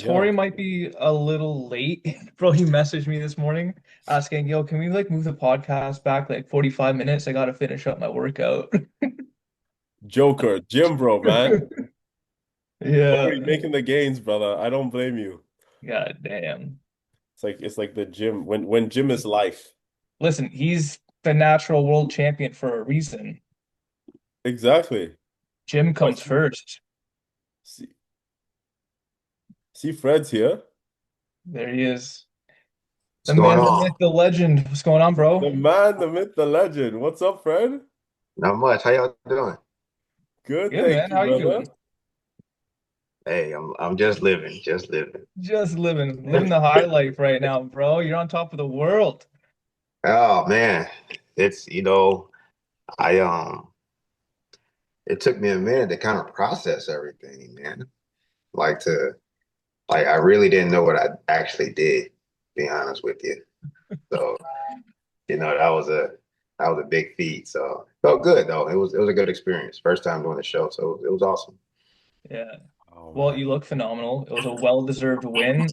Yeah. Tori might be a little late. Bro, he messaged me this morning asking, yo, can we like move the podcast back like 45 minutes? I gotta finish up my workout. Joker, gym bro, man. Already Yeah. making the gains, brother. I don't blame you. God damn. It's like the gym when gym is life. Listen, he's the natural world champion for a reason. Exactly. Gym Oh, I comes first. see, see Fred's here. There he is. What's The going man, the myth, on? the legend. What's going on, The bro? man, the myth, the legend. What's up, Fred? Not much. How y'all doing? Good, Good, thank man. you, How you brother. doing? Hey, I'm just living, just living. Just living the high life right now, bro. You're on top of the world. Oh man, it's I it took me a minute to kind of process everything, man. Like to I really didn't know what I actually did, to be honest with you. So, that was a big feat. So felt good though. It was a good experience. First time doing the show, so it was awesome. Yeah. Oh Well, man. you look phenomenal. It was a well-deserved win,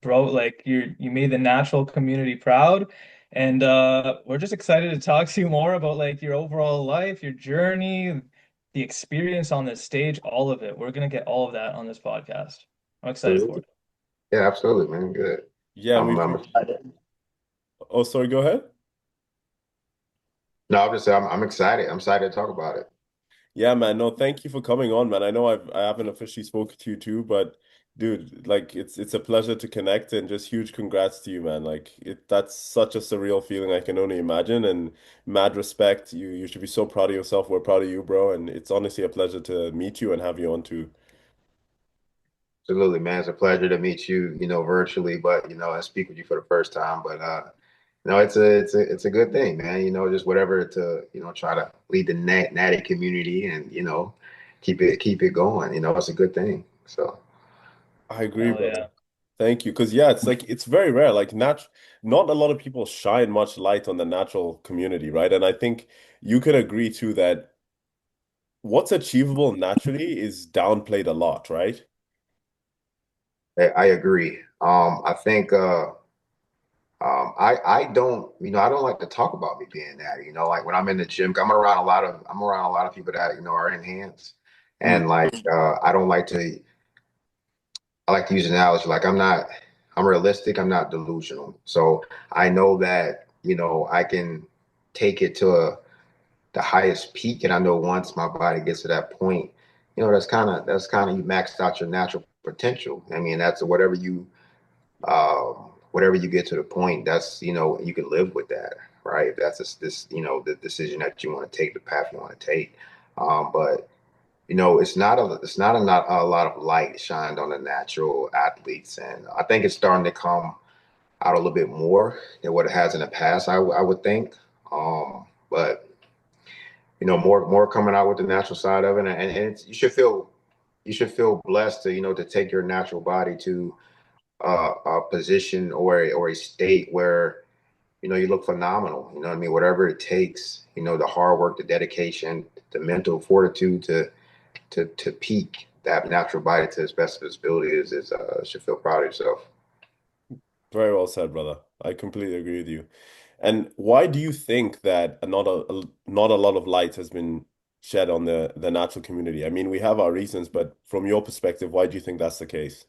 bro. Like you made the natural community proud. And we're just excited to talk to you more about like your overall life, your journey, the experience on this stage, all of it. We're gonna get all of that on this podcast. I'm excited for Mhm. it. Yeah, absolutely, man. Good. Yeah, I'm excited. oh, sorry, go ahead. No, I'm excited. I'm excited to talk about it. Yeah, man. No, thank you for coming on, man. I haven't officially spoken to you too, but dude, like it's a pleasure to connect and just huge congrats to you, man. That's such a surreal feeling I can only imagine and mad respect. You should be so proud of yourself. We're proud of you, bro, and it's honestly a pleasure to meet you and have you on too. Absolutely, man. It's a pleasure to meet you, virtually, but and speak with you for the first time. But no, it's a good thing, man. Just whatever to, try to lead the natty community and, keep it going. It's a good thing. So I agree, Hell brother. yeah. Thank you. Because yeah, it's very rare. Not a lot of people shine much light on the natural community, right? And I think you can agree too that what's achievable naturally is downplayed a lot, right? I agree. I think I don't like to talk about me being natty. Like when I'm in the gym, I'm around a lot of people that, are enhanced. Mm. And like I like to use an analogy. Like I'm realistic. I'm not delusional. So I know that, I can take it to the highest peak. And I know once my body gets to that point, that's kind of you maxed out your natural potential. I mean, that's whatever you get to the point, that's, you can live with that, right? That's the decision that you want to take, the path you want to take. But it's not not a lot of light shined on the natural athletes, and I think it's starting to come out a little bit more than what it has in the past. I would think, but more coming out with the natural side of it, and you should feel blessed to to take your natural body to a position or a state where you look phenomenal. You know what I mean? Whatever it takes, the hard work, the dedication, the mental fortitude to peak that natural body to its best of its ability is should feel proud of yourself. Very well said, brother. I completely agree with you. And why do you think that not a lot of light has been shed on the natural community? I mean, we have our reasons, but from your perspective, why do you think that's the case?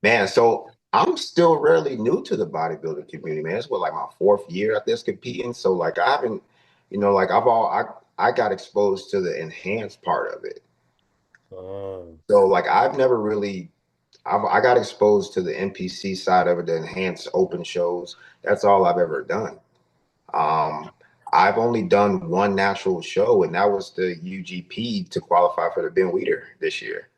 Man, so I'm still really new to the bodybuilding community, man. It's what like my fourth year at this competing. So like I haven't, like I got exposed to the enhanced part of it. Oh, So like I've never really I got exposed to the NPC side of it, the enhanced open shows. That's all I've ever done. Um, I've only done one natural show, and that was the UGP to qualify for the Ben Weider this year.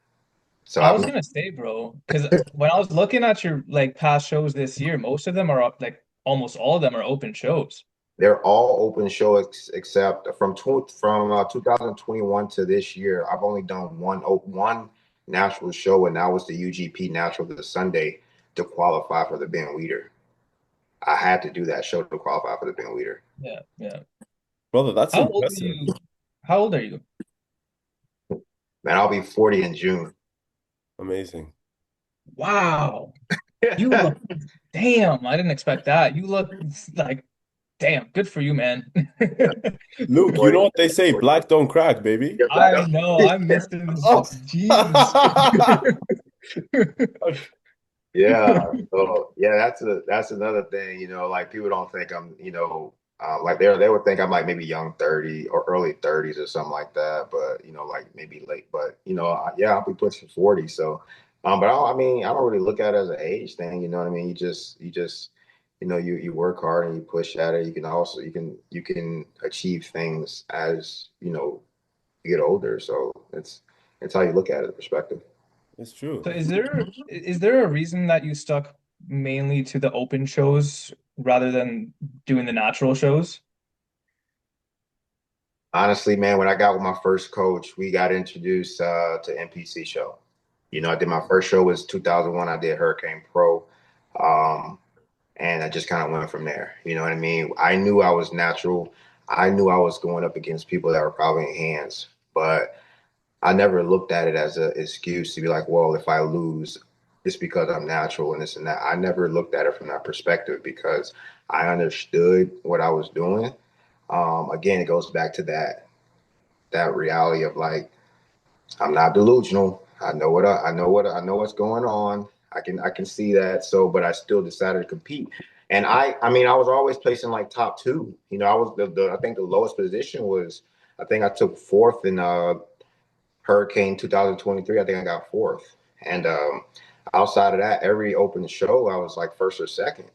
So I I've was gonna say, bro, because when I was looking at your like past shows this year, most of them are like almost all of them are open shows. They're all open show except from 2021 to this year. I've only done one natural show, and that was the UGP Natural the Sunday to qualify for the Ben Weider. I had to do that show to qualify for the Ben Weider. Yeah, yeah. brother, that's How old are impressive. you? How old are you? Man, I'll be 40 in June. Amazing. Wow. You look, damn, I didn't expect that. You look like, damn, good for you, man. Yeah, Luke, you know 40. what they say, black don't crack, baby. Yeah, black. I know, I'm missing, Oh. jeez. Yeah. So yeah, that's another thing, like people don't think I'm, like they would think I'm like maybe young 30 or early 30s or something like that, but like maybe late, but yeah, I'll be pushing 40. So but I mean, I don't really look at it as an age thing, you know what I mean? You just you work hard and you push at it. You can also you can achieve things as, you get older. So it's how you look at it, the perspective. It's true. So is there a reason that you stuck mainly to the open shows rather than doing the natural shows? Honestly, man, when I got with my first coach, we got introduced to NPC show. I did my first show was 2001. I did Hurricane Pro, um, and I just kind of went from there. You know what I mean? I knew I was natural. I knew I was going up against people that were probably in hands, but I never looked at it as an excuse to be like, well, if I lose, it's because I'm natural and this and that. I never looked at it from that perspective because I understood what I was doing. Again, it goes back to that reality of like I'm not delusional. I know what's going on. I can see that. So, but I still decided to compete. And I mean I was always placing like top two. I was the I think the lowest position was I think I took fourth in Hurricane 2023. I think I got fourth. And outside of that, every open show I was like first or second.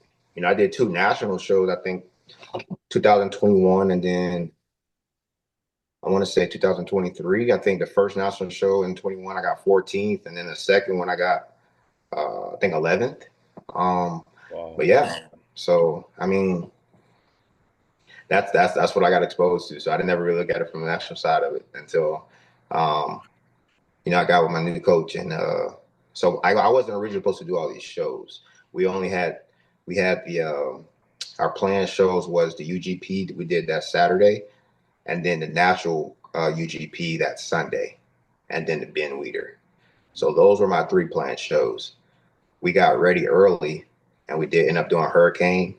I did two national shows, I think 2021 and then I want to say 2023. I think the first national show in 21, I got 14th, and then the second one I got, I think 11th. But Wow. yeah, so I mean, that's what I got exposed to. So I didn't ever really look at it from the national side of it until, um, I got with my new coach, and so I wasn't originally supposed to do all these shows. We only had we had the our planned shows was the UGP we did that Saturday, and then the natural UGP that Sunday, and then the Ben Weider. So those were my three planned shows. We got ready early, and we did end up doing Hurricane,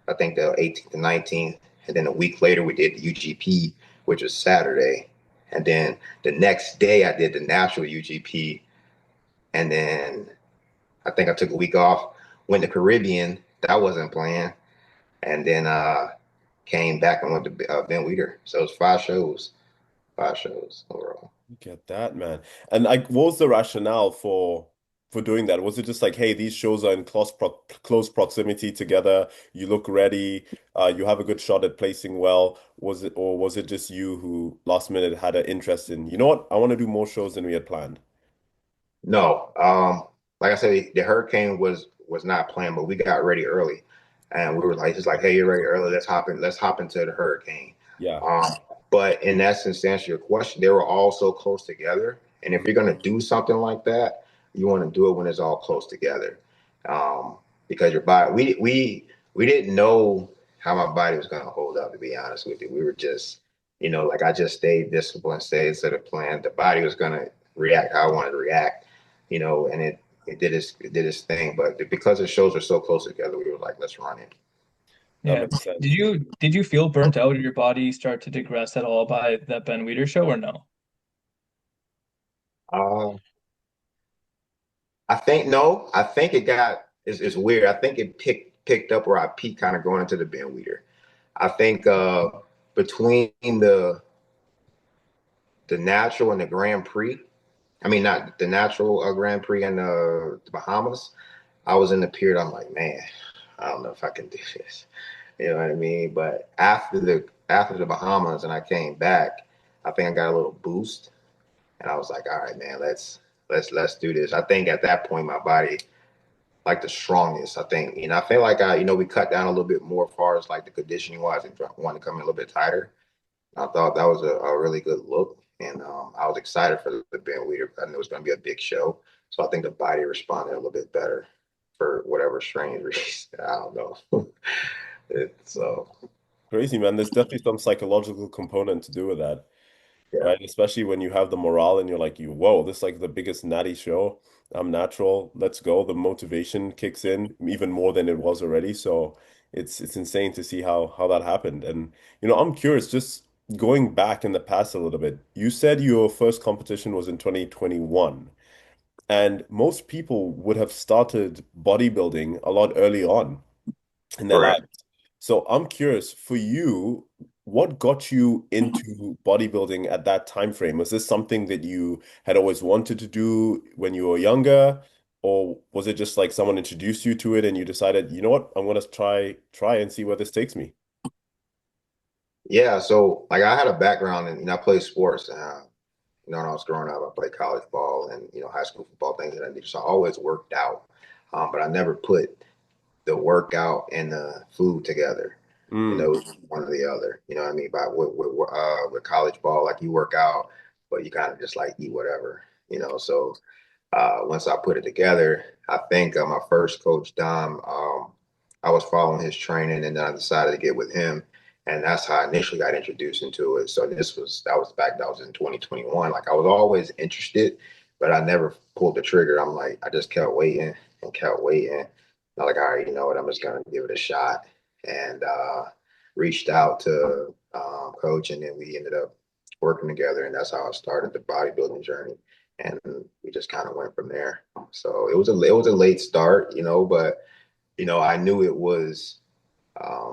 I think the 18th and 19th, and then a week later we did the UGP, which was Saturday, and then the next day I did the natural UGP, and then I think I took a week off, went to Caribbean, that wasn't planned, and then came back and went to Ben Weider. So it was five shows overall. Look at that, man. And like, what was the rationale for doing that? Was it just like, hey, these shows are in close proximity together, you look ready, you have a good shot at placing well? Was it just you who last minute had an interest in, you know what, I want to do more shows than we had planned? No, like I said, the hurricane was not planned, but we got ready early, and we were like, just like, hey, you're ready early. Let's hop into the hurricane. Yeah. Um, but in essence, to answer your question, they were all so close together, and if you're gonna do something like that, you want to do it when it's all close together, because your body. We didn't know how my body was gonna hold up. To be honest with you, we were just, like I just stayed disciplined, stayed to the plan. The body was gonna react how I wanted to react, and it did its thing. But because the shows are so close together, we were like, let's run it. That Yeah. makes Did sense. you did you feel burnt out or your body start to digress at all by that Ben Weider show or no? Uh, I think no. I think it got it's weird. I think it picked up where I peaked, kind of going into the Ben Weeder. I think between the natural and the Grand Prix. I mean, not the natural Grand Prix and the Bahamas. I was in the period. I'm like, man, I don't know if I can do this. You know what I mean? But after the Bahamas and I came back, I think I got a little boost, and I was like, all right, man, let's do this. I think at that point my body like the strongest. I think, I feel like we cut down a little bit more as far as like the conditioning wise and wanted to come in a little bit tighter. I thought that was a really good look. And I was excited for the Ben Weider. I knew it was going to be a big show. So I think the body responded a little bit better for whatever strange reason. I don't know. So Crazy, man. There's definitely some psychological component to do with that. Yeah. right? Especially when you have the morale and you're like, whoa, this is like the biggest natty show. I'm natural. Let's go. The motivation kicks in even more than it was already. So it's insane to see how that happened. And I'm curious, just going back in the past a little bit. You said your first competition was in 2021. And most people would have started bodybuilding a lot early on in their life. Correct. So I'm curious, for you, what got you into bodybuilding at that time frame? Was this something that you had always wanted to do when you were younger? Or was it just like someone introduced you to it and you decided, you know what, I'm gonna try and see where this takes me? Yeah. So like I had a background in, I played sports. When I was growing up, I played college ball and, high school football, things of that nature. So I always worked out. But I never put the workout and the food together. Mm, One or the other. You know what I mean? By with college ball, like you work out, but you kind of just like eat whatever. So once I put it together, I think my first coach, Dom, I was following his training and then I decided to get with him. And that's how I initially got introduced into it. So that was in 2021. Like I was always interested, but I never pulled the trigger. I just kept waiting and kept waiting. I'm like, all right, you know what? I'm just going to give it a shot. And reached out to coach and then we ended up working together. And that's how I started the bodybuilding journey and we just kind of went from there. So it was a late start, but I knew it was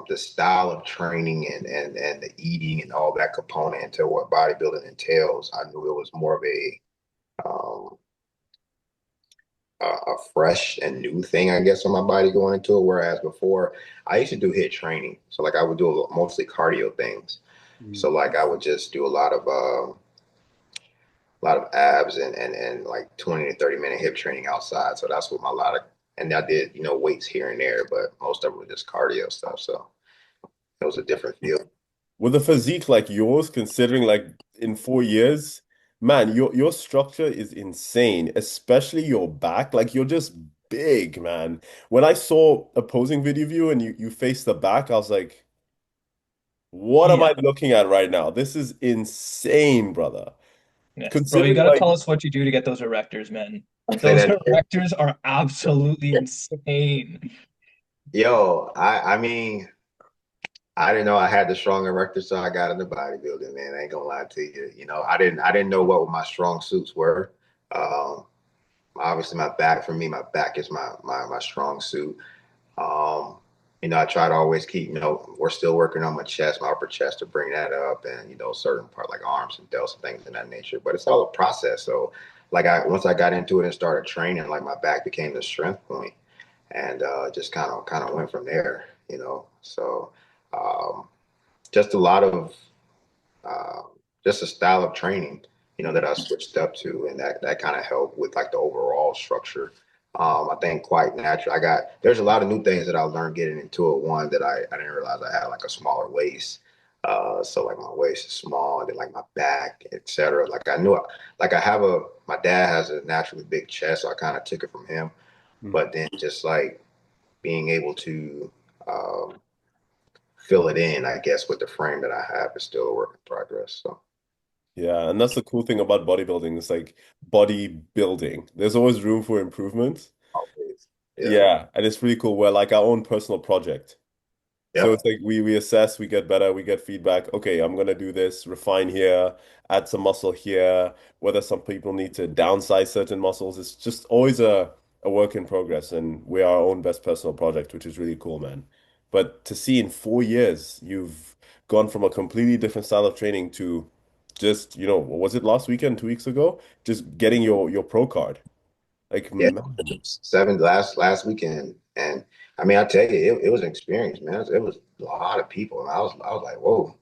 the style of training and the eating and all that component into what bodybuilding entails. I knew it was more of um, a fresh and new thing, I guess, on my body going into it. Whereas before, I used to do HIIT training, so like I would do mostly cardio things. mm. So like I would just do a lot of abs and like 20 to 30-minute hip training outside. So that's what and I did, weights here and there, but most of it was just cardio stuff. So it was a different feel. With a physique like yours, considering like in 4 years, man, your structure is insane, especially your back. Like you're just big, man. When I saw a posing video of you and you face the back, I was like, what am Yeah. I looking at right now? This is insane, brother. Yeah. Bro, you Considering gotta like, tell us what you do to get those erectors, man. Say Those that, erectors are absolutely insane. yo, I mean, I didn't know I had the strong erector, so I got into bodybuilding, man. I ain't gonna lie to you. I didn't know what my strong suits were. Um, Obviously my back is my strong suit. Um, I try to always keep, we're still working on my chest, my upper chest to bring that up and, certain part like arms and delts and things in that nature. But it's all a process. So like once I got into it and started training, like my back became the strength point and just kind of went from there. So um, just a lot of uh, just a style of training, that I switched up to, and that kind of helped with like the overall structure. I think quite natural. There's a lot of new things that I learned getting into it. One that I didn't realize I had like a smaller waist. So like my waist is small, and then like my back, etc. Like I knew, like my dad has a naturally big chest, so I kind of took it from him. mm, But then just like being able to um, fill it in, I guess, with the frame that I have is still a work in progress. So. yeah, and that's the cool thing about bodybuilding. It's like bodybuilding. There's always room for improvement. Always. Yeah. Yeah, and it's pretty cool. We're like our own personal project. So it's Yep. like we assess, we get better, we get feedback. Okay, I'm gonna do this, refine here, add some muscle here. Whether some people need to downsize certain muscles, it's just always a work in progress, and we're our own best personal project, which is really cool, man. But to see in 4 years, you've gone from a completely different style of training to just, what was it last weekend, 2 weeks ago? Just getting your pro card. Like, Yeah. man, Seven last weekend. And I mean, I tell you, it was an experience, man. It was a lot of people. And I was like, whoa.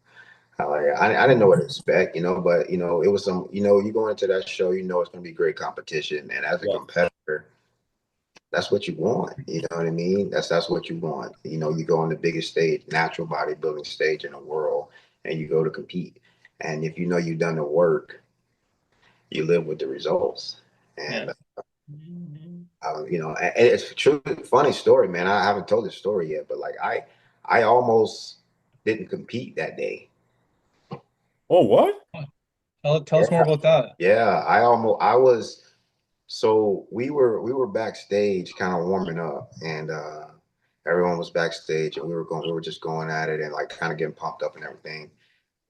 I didn't know what to expect, but it was you go into that show, it's gonna be great competition. And as a yeah, competitor, that's what you want. You know what I mean? That's what you want. You go on the biggest stage, natural bodybuilding stage in the world, and you go to compete. And if you know you've done the work, you live with the results. Yeah. And and it's a true funny story, man. I haven't told this story yet, but like I almost didn't compete that day. oh, what? Tell us more about that. Yeah, I was so we were backstage kind of warming up and everyone was backstage and we were just going at it and like kind of getting pumped up and everything.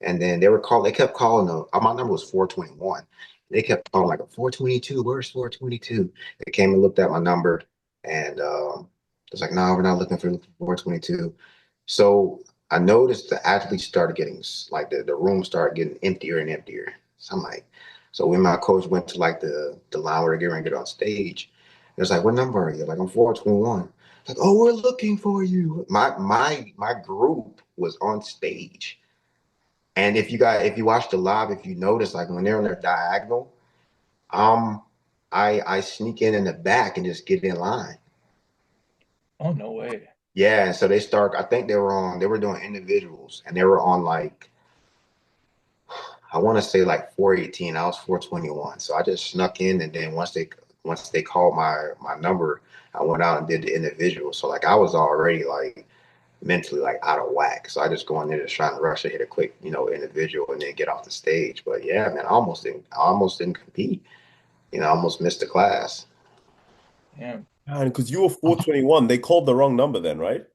And then they kept calling my number was 421. They kept calling like a 422, where's 422? They came and looked at my number and it's like, no, we're not looking for 422. So I noticed the athletes started getting like the room started getting emptier and emptier. So I'm like, so when my coach went to like the line where they're getting ready to get on stage, it was like, what number are you? Like, I'm 421. Like, oh, we're looking for you. My group was on stage. And if you watch the live, if you notice, like when they're on their diagonal, um, I sneak in the back and just get in line. Oh, no way. Yeah, and so they start. I think they were doing individuals, and they were on like I want to say like 418. I was 421, so I just snuck in, and then once they called my number, I went out and did the individual. So like I was already like mentally like out of whack. So I just go in there just trying to rush to hit a quick, individual and then get off the stage. But yeah, man, I almost didn't compete. I almost missed the class. Yeah. And because you were 421, they called the wrong number then, right?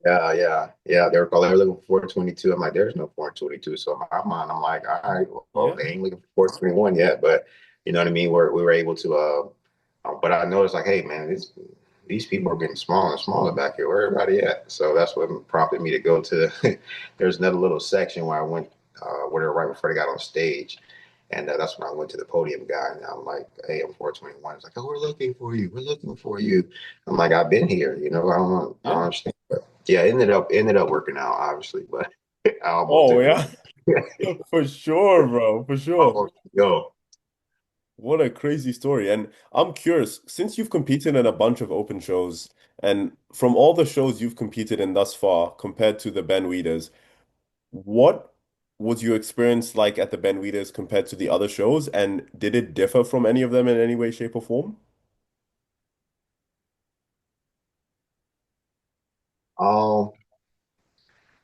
Yeah, yeah, yeah. They were looking for 422. I'm like, there's no 422. So in my mind, I'm like, all right, well, Yeah. they ain't looking for 421 yet. But you know what I mean? We were able to but I noticed like, hey man, these people are getting smaller and smaller back here. Where everybody at? So that's what prompted me to go to there's another little section where I went where right before they got on stage. And that's when I went to the podium guy and I'm like, hey, I'm 421. It's like, oh, we're looking for you. We're looking for you. I'm like, I've been here, I don't Yeah. understand. But yeah, it ended up working out, obviously, but I almost Oh, didn't yeah. For sure, bro. For sure. almost go. What a crazy story. And I'm curious, since you've competed in a bunch of open shows, and from all the shows you've competed in thus far, compared to the Ben Weeders, what was your experience like at the Ben Weeders compared to the other shows? And did it differ from any of them in any way, shape, or form? Um,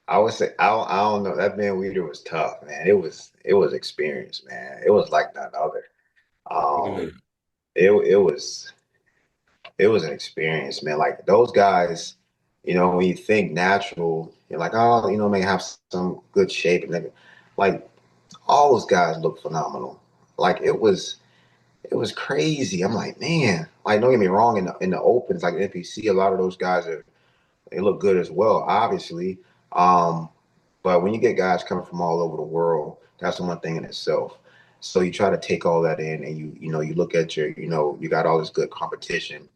I would say I don't know. That man Weeder was tough, man. It was experience, man. It was like none other. Um, Really? it was an experience, man. Like those guys, when you think natural, you're like, oh, may have some good shape, and then, like all those guys look phenomenal. Like it was crazy. I'm like, man, like don't get me wrong, in the opens, like NPC, a lot of those guys they look good as well, obviously. Um, but when you get guys coming from all over the world, that's one thing in itself. So you try to take all that in, and you look at you got all this good competition,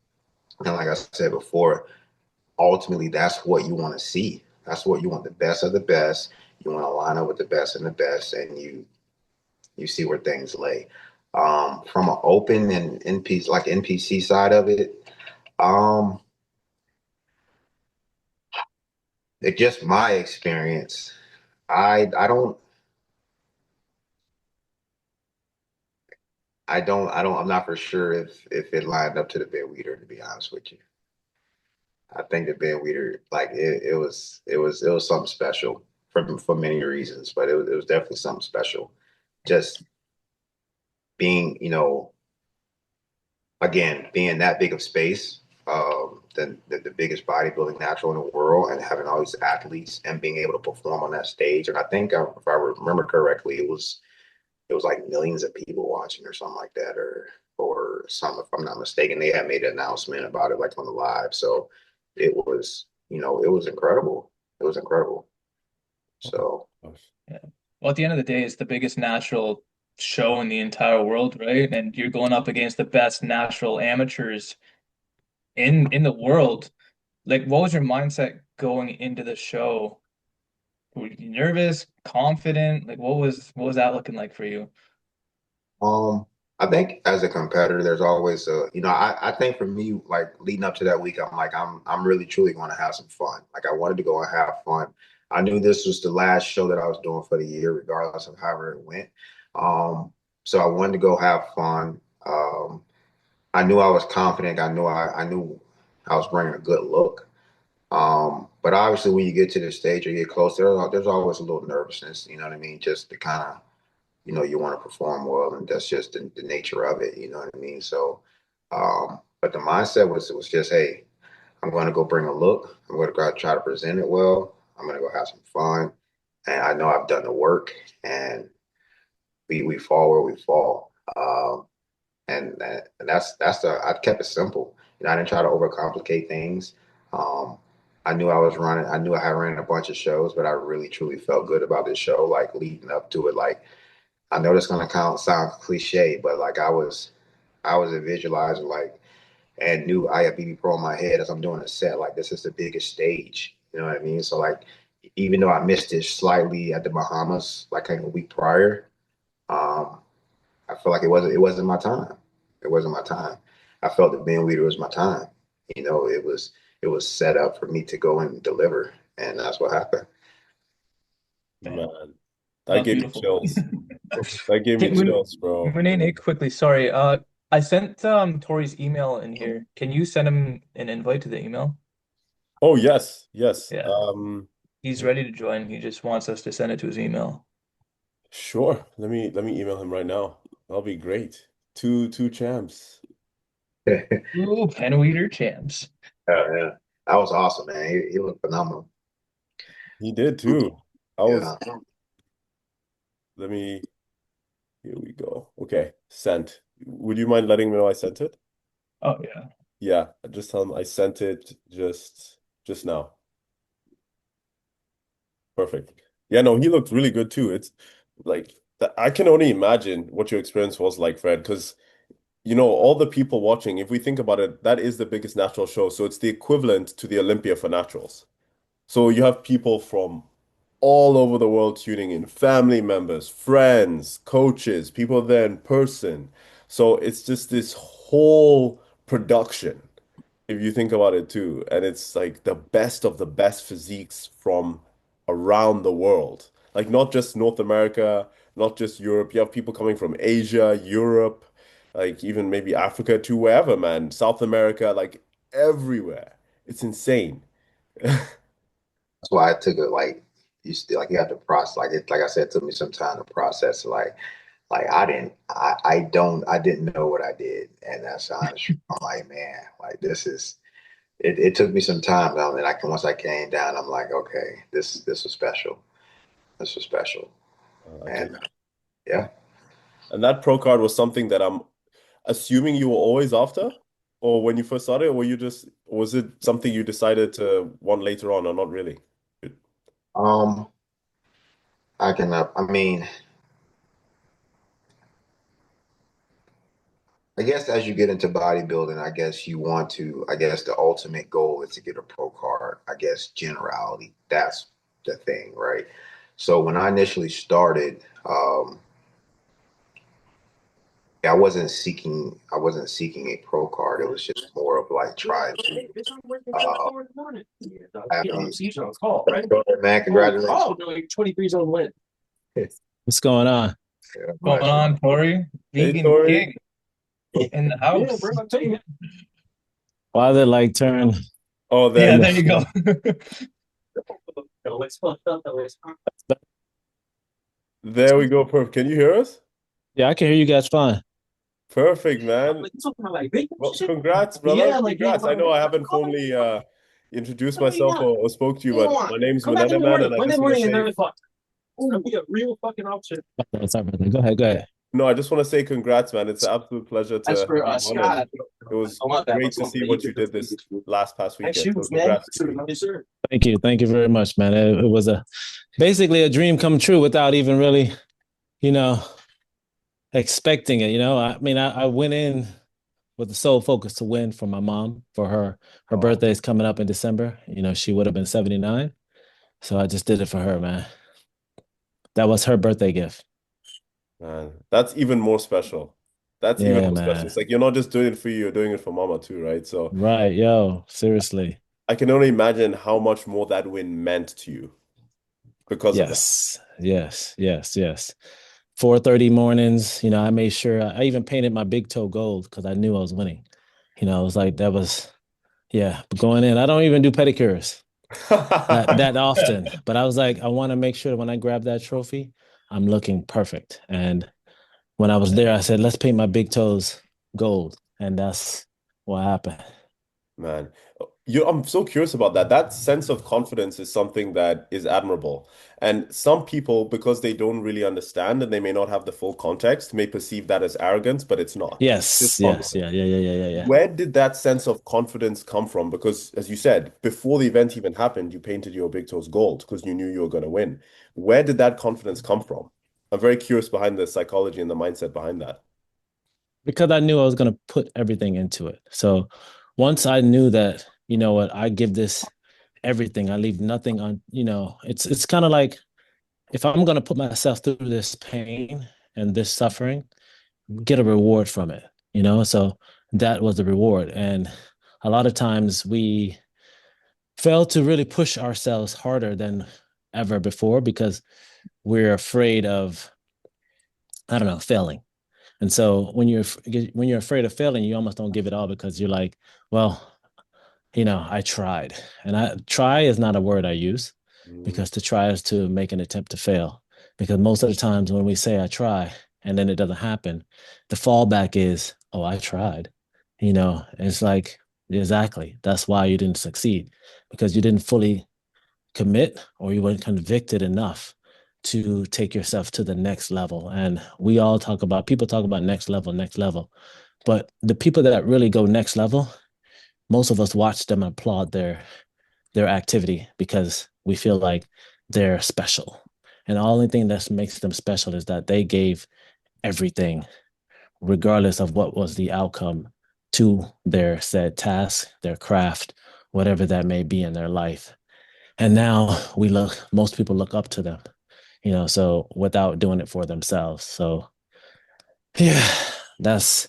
and like I said before, ultimately that's what you want to see. That's what you want, the best of the best. You want to line up with the best and the best, and you see where things lay. From an open and NPC side of it, um, it's just my experience. I'm not for sure if it lined up to the Ben Weeder, to be honest with you. I think the Ben Weeder, like it was something special for many reasons, but it was definitely something special. Just being, again, being that big of space, the biggest bodybuilding natural in the world, and having all these athletes and being able to perform on that stage. And I think, if I remember correctly, it was like millions of people watching or something like that, or something. If I'm not mistaken, they had made an announcement about it like on the live. So it was incredible. It was incredible. Oh, So gosh. Yeah. Well, at the end of the day, it's the biggest natural show in the entire world, right? And you're going up against the best natural amateurs in the world. Like, what was your mindset going into the show? Were you nervous, confident? Like, what was that looking like for you? Um, I think as a competitor, there's always I think for me, like leading up to that week, I'm like, I'm really truly going to have some fun. Like I wanted to go and have fun. I knew this was the last show that I was doing for the year, regardless of however it went. Um, so I wanted to go have fun. I knew I was confident. I knew I was bringing a good look. But obviously, when you get to the stage or you get close, there's always a little nervousness. You know what I mean? Just to kind of you want to perform well, and that's just the nature of it. You know what I mean? So, but the mindset was just, hey, I'm going to go bring a look. I'm going to go try to present it well. I'm going to go have some fun, and I know I've done the work, and we fall where we fall. And that's the I kept it simple. I didn't try to overcomplicate things. Um, I knew I was running. I knew I had ran a bunch of shows, but I really truly felt good about this show. Like leading up to it, like I know that's gonna sound cliche, but like I was a visualizer, like and knew IFBB Pro in my head as I'm doing a set. Like this is the biggest stage. You know what I mean? So like even though I missed it slightly at the Bahamas, like a week prior, um, I feel like it wasn't my time. It wasn't my time. I felt that Ben Weider was my time. It was set up for me to go and deliver, and that's what happened. Man, Man, that gave me beautiful. chills. That gave me Can we, chills, bro. Renee, quickly, sorry. I sent Tori's email in here. Can you send him an invite to the email? Oh yes, yes. Yeah, he's ready to join. He just wants us to send it to his email. Sure. Let me email him right now. That'll be great. Two champs. Ooh, pen weeder champs. Yeah, that was awesome, man. He looked phenomenal. He did too. I was Yeah. let me here we go. Okay, sent. Would you mind letting me know I sent it? Oh yeah. Yeah, just tell him I sent it just now. Perfect. Yeah, no, he looked really good too. It's like I can only imagine what your experience was like, Fred, because all the people watching, if we think about it, that is the biggest natural show. So it's the equivalent to the Olympia for naturals. So you have people from all over the world tuning in, family members, friends, coaches, people there in person. So it's just this whole production, if you think about it too. And it's like the best of the best physiques from around the world. Like not just North America, not just Europe. You have people coming from Asia, Europe, like even maybe Africa too, wherever, man. South America, like everywhere. It's insane. That's why I took it like you have to process like I said, it took me some time to process like I didn't know what I did, and that's honest. I'm like, man, like this is it took me some time though, and once I came down, I'm like, okay, this was special. This was special. I And can, yeah. and that pro card was something that I'm assuming you were always after, or when you first started, or was it something you decided to want later on, or not really? Um, I mean, I guess as you get into bodybuilding, I guess the ultimate goal is to get a pro card. I guess generality, that's the thing, right? So when I initially started, I wasn't seeking a pro card. It was just more of like trying to uh have these. Man, congratulations. What's going on? Yeah, Going bless you. on, Tori? Hey, Vegan Tori. King in the house. Why did like turn? Oh, Yeah, there, there you go. there we go. Perfect. Can you hear us? Yeah, I can hear you guys fine. Perfect, man. Well, congrats, brother. Congrats. I know I haven't formally introduced myself or spoke to you, but my name's Manana, man, and I just want to say, Oh, sorry about that. Go ahead, go ahead. no, I just want to say congrats, man. It's an absolute pleasure to have you on, and it was great to see what you did this last past weekend. So congrats to you. Thank you very much, man. It was basically a dream come true without even really, you know, expecting it. I mean, I went in with the sole focus to win for my mom for her birthday is coming up in December. She would have been 79, so I just did it for her, man. That was her birthday gift. Man, that's even more special. That's even Yeah, more special. It's man. like you're not just doing it for you, you're doing it for mama too, right? So Right, yo, seriously. I can only imagine how much more that win meant to you because of that. Yes. 4:30 mornings, I made sure I even painted my big toe gold because I knew I was winning. I was like, that was, yeah, going in. I don't even do pedicures that often, but I was like, I want to make sure that when I grab that trophy, I'm looking perfect. And when I was there, I said, let's paint my big toes gold. And that's what happened. Man, I'm so curious about that. That sense of confidence is something that is admirable. And some people, because they don't really understand and they may not have the full context, may perceive that as arrogance, but it's not. It's Yes, yes, confidence. yeah. Where did that sense of confidence come from? Because, as you said, before the event even happened, you painted your big toes gold because you knew you were going to win. Where did that confidence come from? I'm very curious behind the psychology and the mindset behind that. Because I knew I was going to put everything into it. So once I knew that, you know what, I give this everything, I leave nothing on, it's kind of like if I'm going to put myself through this pain and this suffering, get a reward from it, So that was the reward. And a lot of times we fail to really push ourselves harder than ever before because we're afraid of, I don't know, failing. And so when you're afraid of failing, you almost don't give it all because you're like, well, I tried. And I try is not a word I use Mm, because to try is to make an attempt to fail. Because most of the times when we say I try and then it doesn't happen, the fallback is, oh, I tried. It's like, exactly. That's why you didn't succeed because you didn't fully commit or you weren't convicted enough to take yourself to the next level. And people talk about next level, next level. But the people that really go next level, most of us watch them and applaud their activity because we feel like they're special. And the only thing that makes them special is that they gave everything, regardless of what was the outcome to their said task, their craft, whatever that may be in their life. And now most people look up to them, so without doing it for themselves. So yeah, that's,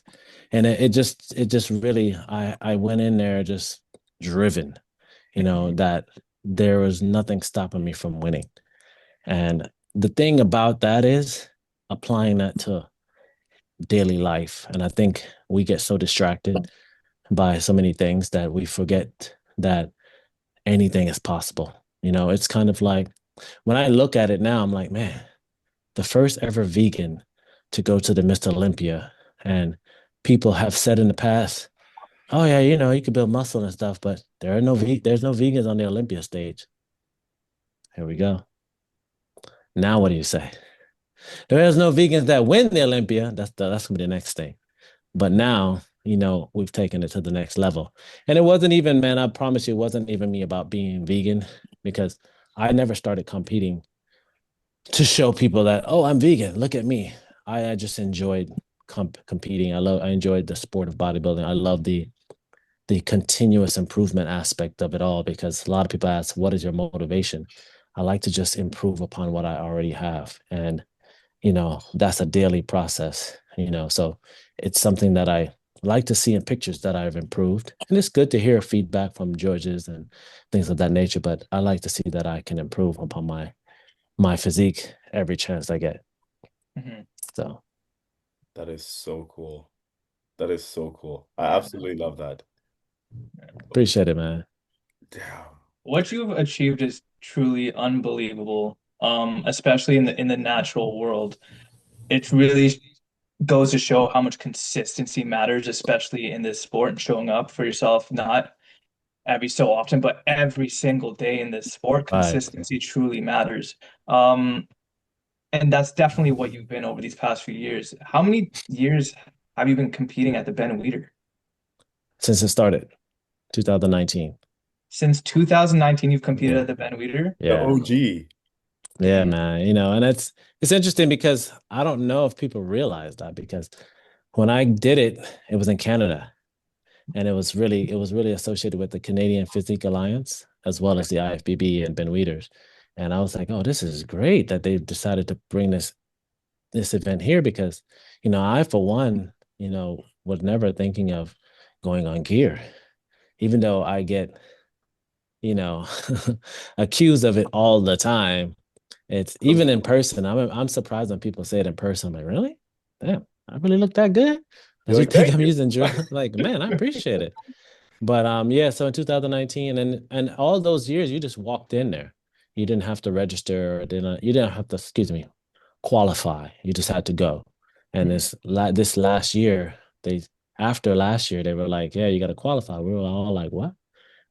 and it just really, I went in there just driven, Mhm. that there was nothing stopping me from winning. And the thing about that is applying that to daily life. And I think we get so distracted by so many things that we forget that anything is possible. It's kind of like when I look at it now, I'm like, man, the first ever vegan to go to the Mr. Olympia. And people have said in the past, oh yeah, you can build muscle and stuff, but there's no vegans on the Olympia stage. Here we go. Now what do you say? There is no vegans that win the Olympia. That's gonna be the next thing. But now, we've taken it to the next level. And it wasn't even, man, I promise you, it wasn't even me about being vegan because I never started competing to show people that, oh, I'm vegan. Look at me. I just enjoyed competing. I enjoyed the sport of bodybuilding. I love the continuous improvement aspect of it all because a lot of people ask, what is your motivation? I like to just improve upon what I already have. And, that's a daily process, so it's something that I like to see in pictures that I've improved. And it's good to hear feedback from judges and things of that nature, but I like to see that I can improve upon my physique every chance I get. Mhm. So that is so cool. That is so cool. I Yeah. absolutely love that. appreciate it, man. Damn. What you've achieved is truly unbelievable, especially in the natural world. It really goes to show how much consistency matters, especially in this sport and showing up for yourself, not every so often, but every single day in this sport. Right. Consistency truly matters. Um, and that's definitely what you've been over these past few years. How many years have you been competing at the Ben Weider? Since it started, 2019. Since 2019, you've competed Yeah. at the Ben Weider? The Yeah. OG. Yeah, Damn. man. And it's interesting because I don't know if people realize that because when I did it, it was in Canada and it was really associated with the Canadian Physique Alliance as well as the IFBB and Ben Weider's. And I was like, oh, this is great that they've decided to bring this event here because, I for one, was never thinking of going on gear, even though I get, you know, accused of it all the time. It's even in person. I'm surprised when people say it in person. I'm like, really? Damn, I really look that good? But You're you like, think thank I'm you. using drugs? Like, man, I appreciate it. But yeah, so in 2019 and all those years, you just walked in there. You didn't have to register, or you didn't have to, excuse me, qualify. You just had to go. And this last year, after last year, they were like, yeah, you got to qualify. We were all like, what?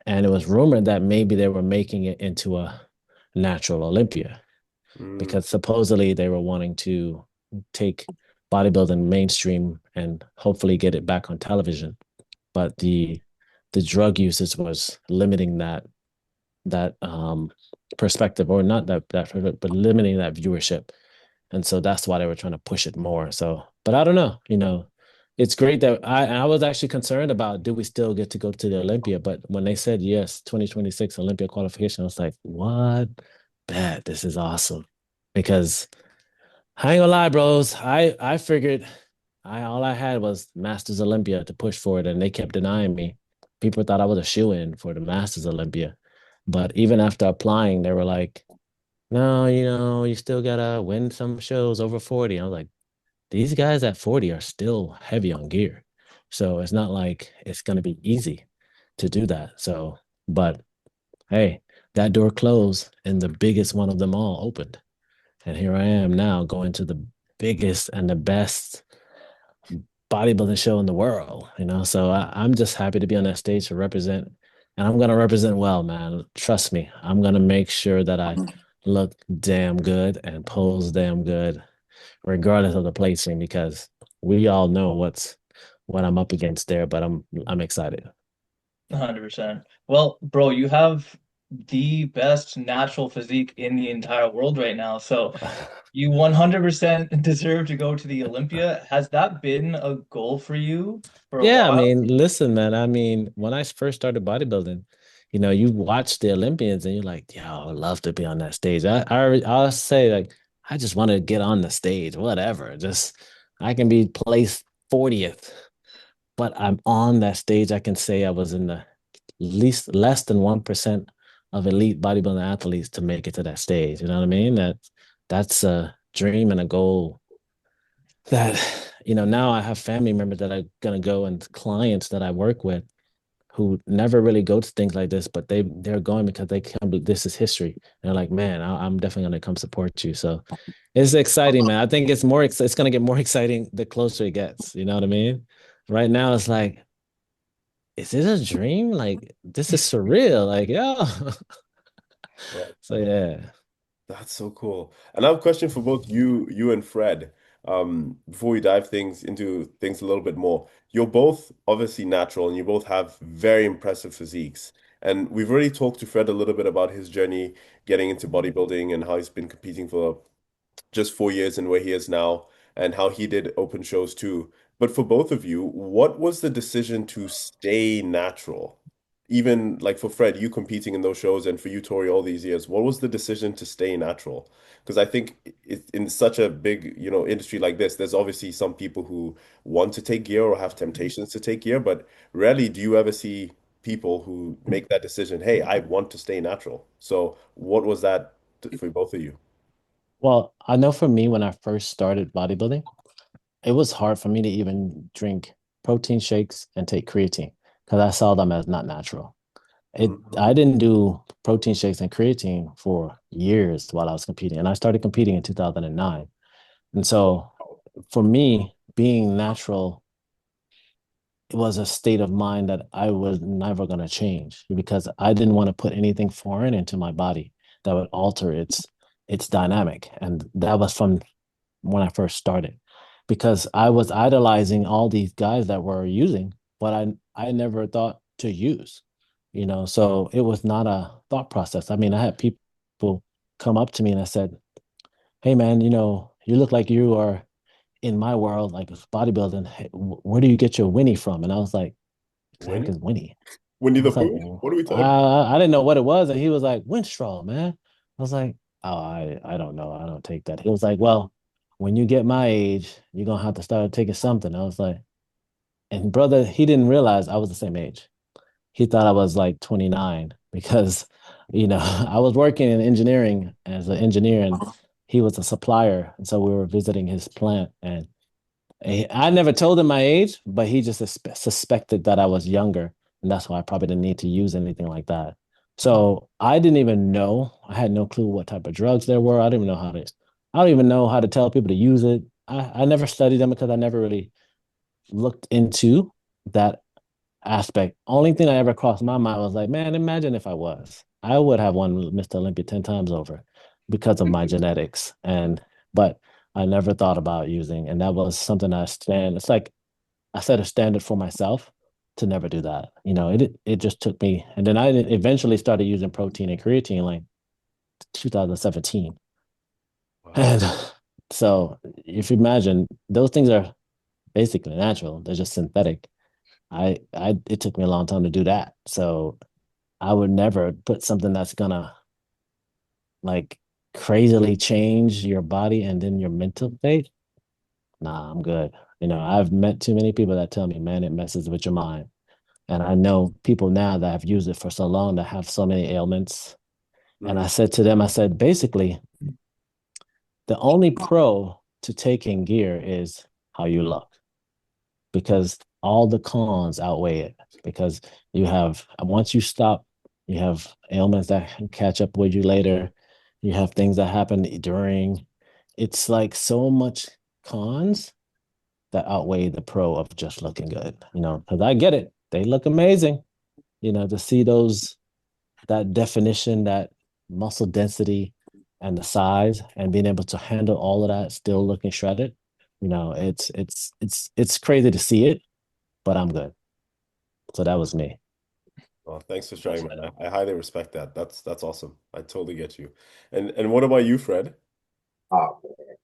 And it was rumored that maybe they were making it into a natural Olympia Mm, because supposedly they were wanting to take bodybuilding mainstream and hopefully get it back on television. But the drug usage was limiting that perspective, or not but limiting that viewership. And so that's why they were trying to push it more. So, but I don't know, it's great that I was actually concerned about, do we still get to go to the Olympia? But when they said yes, 2026 Olympia qualification, I was like, what? Bet this is awesome. Because I ain't gonna lie, bros. I figured all I had was Masters Olympia to push for it, and they kept denying me. People thought I was a shoe-in for the Masters Olympia. But even after applying, they were like, no, you still gotta win some shows over 40. I was like, these guys at 40 are still heavy on gear. So it's not like it's gonna be easy to do that. So, but hey, that door closed and the biggest one of them all opened. And here I am now going to the biggest and the best bodybuilding show in the world, So I'm just happy to be on that stage to represent, and I'm gonna represent well, man. Trust me, I'm gonna make sure that I look damn good and pose damn good, regardless of the placing, because we all know what I'm up against there. But I'm excited. 100%. Well, bro, you have the best natural physique in the entire world right now. So you 100% deserve to go to the Olympia. Has that been a goal for you for a Yeah, I while? mean, listen, man. I mean, when I first started bodybuilding, you watch the Olympians and you're like, yeah, I would love to be on that stage. I'll say like, I just want to get on the stage, whatever. Just I can be placed 40th, but I'm on that stage. I can say I was in the least less than 1% of elite bodybuilding athletes to make it to that stage. You know what I mean? That's a dream and a goal that now I have family members that are gonna go, and clients that I work with who never really go to things like this, but they're going because they can't believe this is history. And they're like, man, I'm definitely gonna come support you. So it's exciting, man. I think it's gonna get more exciting the closer it gets. You know what I mean? Right now, it's like, is this a dream? Like, this is surreal. Like, yeah. right. So yeah. That's so cool. And I have a question for both you and Fred. Before we dive into things a little bit more, you're both obviously natural and you both have very impressive physiques. And we've already talked to Fred a little bit about his journey getting into bodybuilding and how he's been competing for just 4 years and where he is now, and how he did open shows too. But for both of you, what was the decision to stay natural? Even like for Fred, you competing in those shows, and for you, Tori, all these years, what was the decision to stay natural? Because I think in such a big, industry like this, there's obviously some people who want to take gear or have temptations to take gear, but rarely do you ever see people who make that decision, hey, I want to stay natural. So what was that for both of you? Well, I know for me, when I first started bodybuilding, it was hard for me to even drink protein shakes and take creatine because I saw them as not natural. I didn't do protein shakes and creatine for years while I was competing, and I started competing in 2009. And so for me, being natural, it was a state of mind that I was never going to change because I didn't want to put anything foreign into my body that would alter its dynamic. And that was from when I first started, because I was idolizing all these guys that were using, but I never thought to use, so it was not a thought process. I mean, I had people come up to me and I said, hey man, you look like you are in my world, like bodybuilding. Hey, where do you get your Winnie from? And I was like, what the heck Winnie? is Winnie? Winnie I the was like, Pooh? What are we talking about? I didn't know what it was. And he was like, Winstrol, man. I was like, oh, I don't know. I don't take that. He was like, well, when you get my age, you're gonna have to start taking something. I was like, and brother, he didn't realize I was the same age. He thought I was like 29 because, I was working in engineering as an engineer and he was a supplier. And so we were visiting his plant, and I never told him my age, but he just suspected that I was younger. And that's why I probably didn't need to use anything like that. So I didn't even know. I had no clue what type of drugs there were. I didn't even know how to I don't even know how to tell people to use it. I never studied them because I never really looked into that aspect. Only thing I ever crossed my mind was like, man, imagine if I was. I would have won Mr. Olympia 10 times over because of my genetics. But I never thought about using, and that was something it's like I set a standard for myself to never do that. It just took me, and then I eventually started using protein and creatine like 2017. Wow. And so if you imagine those things are basically natural, they're just synthetic. It took me a long time to do that. So I would never put something that's gonna like crazily change your body and then your mental state. Nah, I'm good. I've met too many people that tell me, man, it messes with your mind. And I know people now that have used it for so long that have so many ailments. And I Mm. said to them, I said, basically, the only pro to taking gear is how you look, because all the cons outweigh it. Because once you stop, you have ailments that can catch up with you later. You have things that happen during. It's like so much cons that outweigh the pro of just looking good, because I get it. They look amazing, to see that definition, that muscle density and the size and being able to handle all of that still looking shredded. It's crazy to see it, but I'm good. So that was me. Well, thanks for sharing, man. I highly respect that. That's awesome. I totally get you. And what about you, Fred? Oh man,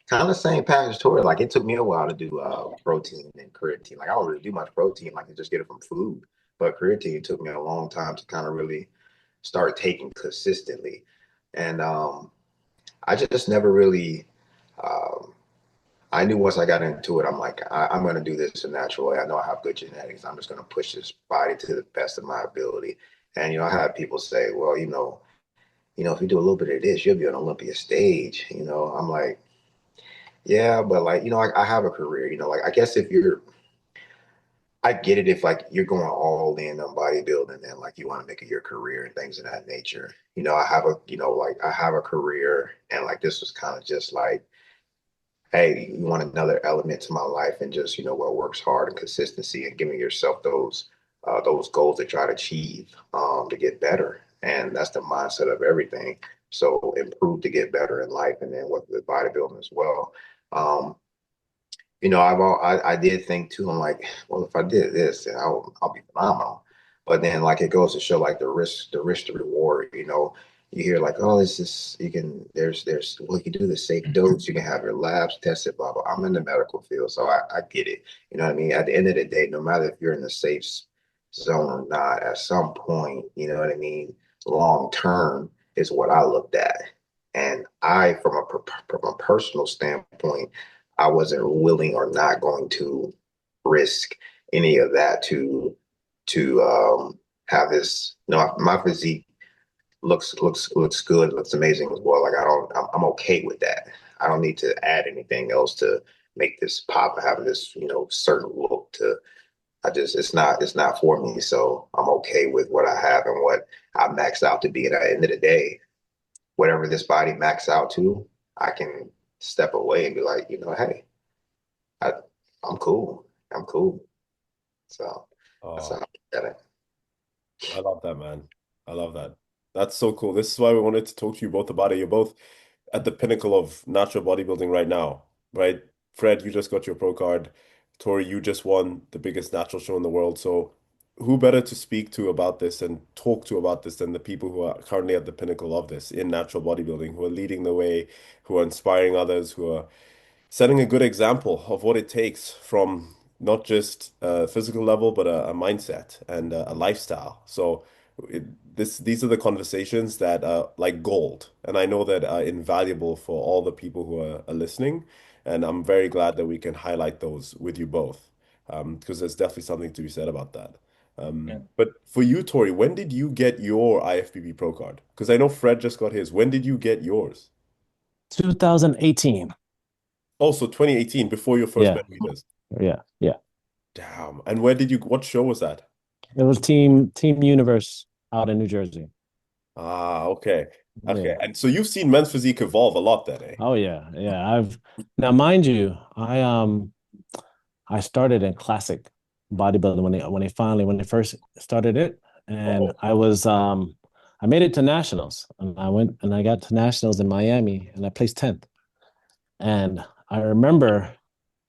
kind of same pattern as Tori. Like it took me a while to do protein and creatine. Like I don't really do much protein, like I just get it from food. But creatine took me a long time to kind of really start taking consistently. And I just never really um, I knew once I got into it, I'm like, I'm going to do this a natural way. I know I have good genetics. I'm just going to push this body to the best of my ability. And I have people say, well, if you do a little bit of this, you'll be on Olympia stage. I'm like, yeah, but like, I have a career. Like I guess I get it if like you're going all in on bodybuilding and like you want to make it your career and things of that nature. Like I have a career and like this was kind of just like hey, you want another element to my life and just, what works hard and consistency and giving yourself those goals to try to achieve to get better. And that's the mindset of everything. So improve to get better in life and then with bodybuilding as well. Um, I did think too, I'm like, well, if I did this, then I'll be phenomenal. But then like it goes to show like the risk to reward, you hear like, oh, this is you can well, you can do the safe dose, you can have your labs tested, blah blah. I'm in the medical field, so I get it. You know what I mean? At the end of the day, no matter if you're in the safe zone or not, at some point, you know what I mean, long term is what I looked at. And from a personal standpoint, I wasn't willing or not going to risk any of that to have this. My physique looks good, looks amazing as well. Like I'm okay with that. I don't need to add anything else to make this pop and have this certain look to. It's not for me. So I'm okay with what I have and what I maxed out to be. And at the end of the day, whatever this body maxed out to, I can step away and be like, hey, I, I'm cool. I'm cool. So that's how Oh, I get it. I love that, man. I love that. That's so cool. This is why we wanted to talk to you both about it. You're both at the pinnacle of natural bodybuilding right now, right? Fred, you just got your pro card. Tori, you just won the biggest natural show in the world. So who better to speak to about this and talk to about this than the people who are currently at the pinnacle of this in natural bodybuilding, who are leading the way, who are inspiring others, who are setting a good example of what it takes from not just a physical level, but a mindset and a lifestyle. So these are the conversations that are like gold, and I know that are invaluable for all the people who are listening. And I'm very glad that we can highlight those with you both, because there's definitely something to be said about that. Yeah. But for you, Tori, when did you get your IFBB Pro card? Because I know Fred just got his. When did you get yours? 2018. Also, 2018, before your first Yeah. Ben Weider. Yeah. Yeah. Damn. And where did you, what show was that? It was Team Universe out in New Jersey. Ah, okay. Okay, Yeah. and so you've seen men's physique evolve a lot then, eh? Oh yeah. Yeah. I've now mind you, I started in classic bodybuilding when they first started it. And Oh, I made it to nationals and I went and I got to nationals in Miami and I placed 10th. And I remember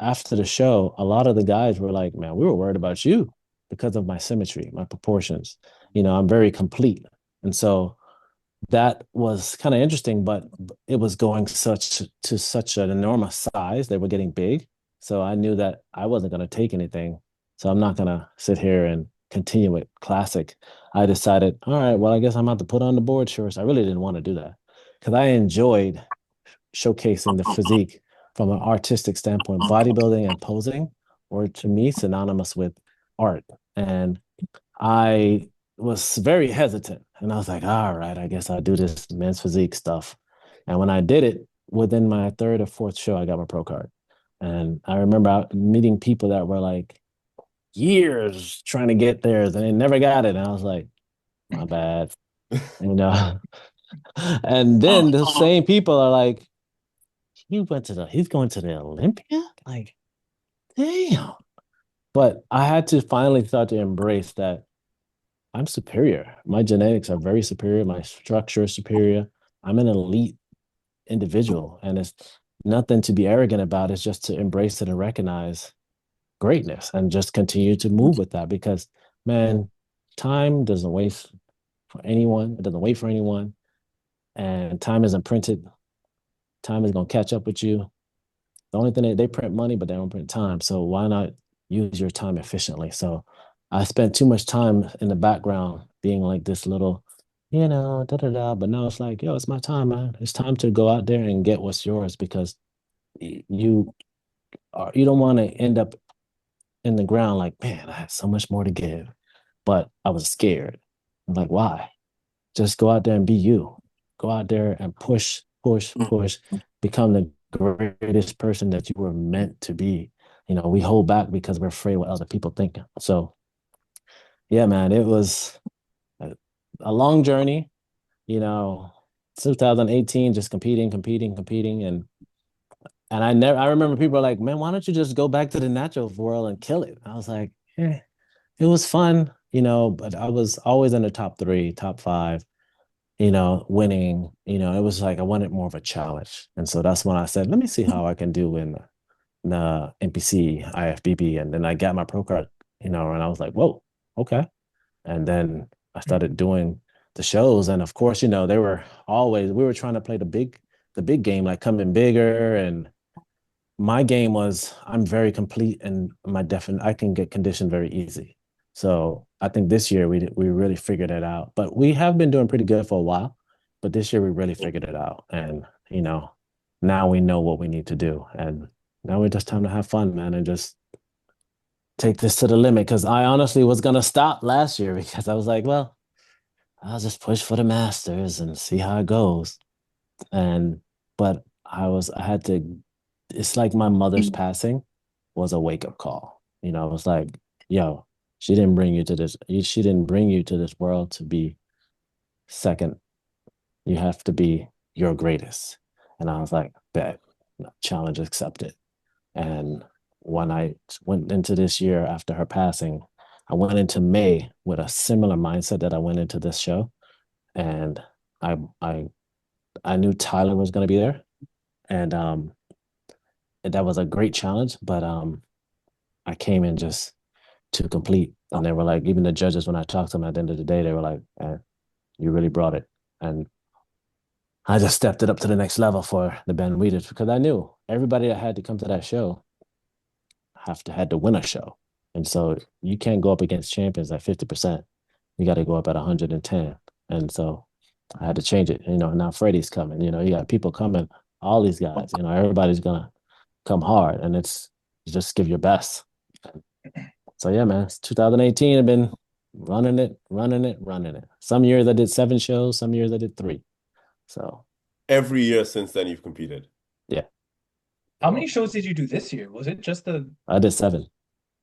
after the show, a lot of the guys were like, man, we were worried about you because of my symmetry, my proportions. I'm very complete. And so that was kind of interesting, but it was going such an enormous size. They were getting big. So I knew that I wasn't going to take anything. So I'm not going to sit here and continue with classic. I decided, all right, well, I guess I'm about to put on the board shorts. I really didn't want to do that because I enjoyed showcasing the physique from an artistic standpoint. Bodybuilding and posing were to me synonymous with art. And I was very hesitant. And I was like, all right, I guess I'll do this men's physique stuff. And when I did it, within my third or fourth show, I got my pro card. And I remember meeting people that were like years trying to get theirs and they never got it. And I was like, my bad. You know. And then the same people are like, he's going to the Olympia? Like, damn. But I had to finally start to embrace that I'm superior. My genetics are very superior. My structure is superior. I'm an elite individual, and it's nothing to be arrogant about. It's just to embrace it and recognize greatness and just continue to move with that because, man, time doesn't waste for anyone. It doesn't wait for anyone. And time isn't printed. Time is going to catch up with you. The only thing they print money, but they don't print time. So why not use your time efficiently? So I spent too much time in the background being like this little, da da da. But now it's like, yo, it's my time, man. It's time to go out there and get what's yours because you don't want to end up in the ground like, man, I had so much more to give, but I was scared. I'm like, why? Just go out there and be you. Go out there and push, push, push, become the greatest person that you were meant to be. We hold back because we're afraid what other people think. So, yeah, man, it was a long journey, you know, 2018, just competing, competing, competing. And I remember people were like, man, why don't you just go back to the natural world and kill it? I was like, it was fun, but I was always in the top three, top five, winning, it was like I wanted more of a challenge. And so that's when I said, let me see how I can do in the NPC, IFBB. And then I got my pro card, and I was like, whoa, okay. And then I started doing the shows. And of course, we were trying to play the big game, like coming bigger. And my game was I'm very complete and I can get conditioned very easy. So I think this year we really figured it out. But we have been doing pretty good for a while. But this year we really figured it out. And now we know what we need to do. And now it's just time to have fun, man, and just take this to the limit. Because I honestly was gonna stop last year because I was like, well, I'll just push for the Masters and see how it goes. And but I had to it's like my mother's passing was a wake-up call. It was like, yo, she didn't bring you to this world to be second. You have to be your greatest. And I was like, bet, challenge accepted. And when I went into this year after her passing, I went into May with a similar mindset that I went into this show. And I I I knew Tyler was going to be there. And that was a great challenge, but I came in just to complete. And they were like, even the judges, when I talked to them at the end of the day, they were like, you really brought it. And I just stepped it up to the next level for the Ben Weeders because I knew everybody that had to come to that show had to win a show. And so you can't go up against champions at 50%. You got to go up at 110. And so I had to change it. Now Freddie's coming. You got people coming, all these guys, everybody's gonna come hard and it's just give your best. So yeah, man, it's 2018. I've been running it, running it, running it. Some years I did 7 shows, some years I did 3. So every year since then you've competed. yeah. How many shows did you do this year? Was it just the I did 7.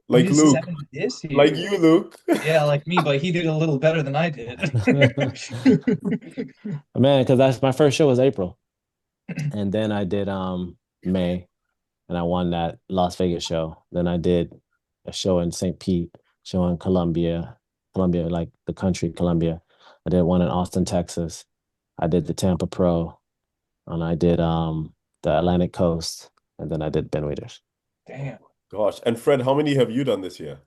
He Like did Luke. 7 this Like year. you, Luke. Yeah, like me, but he did a little better than I did. Man, because that's my first show was April. And then I did May and I won that Las Vegas show. Then I did a show in St. Pete, show in Columbia, like the country, Columbia. I did one in Austin, Texas. I did the Tampa Pro, and I did the Atlantic Coast, and then I did Ben Weider's. Damn. Gosh. And Fred, how many have you done this year?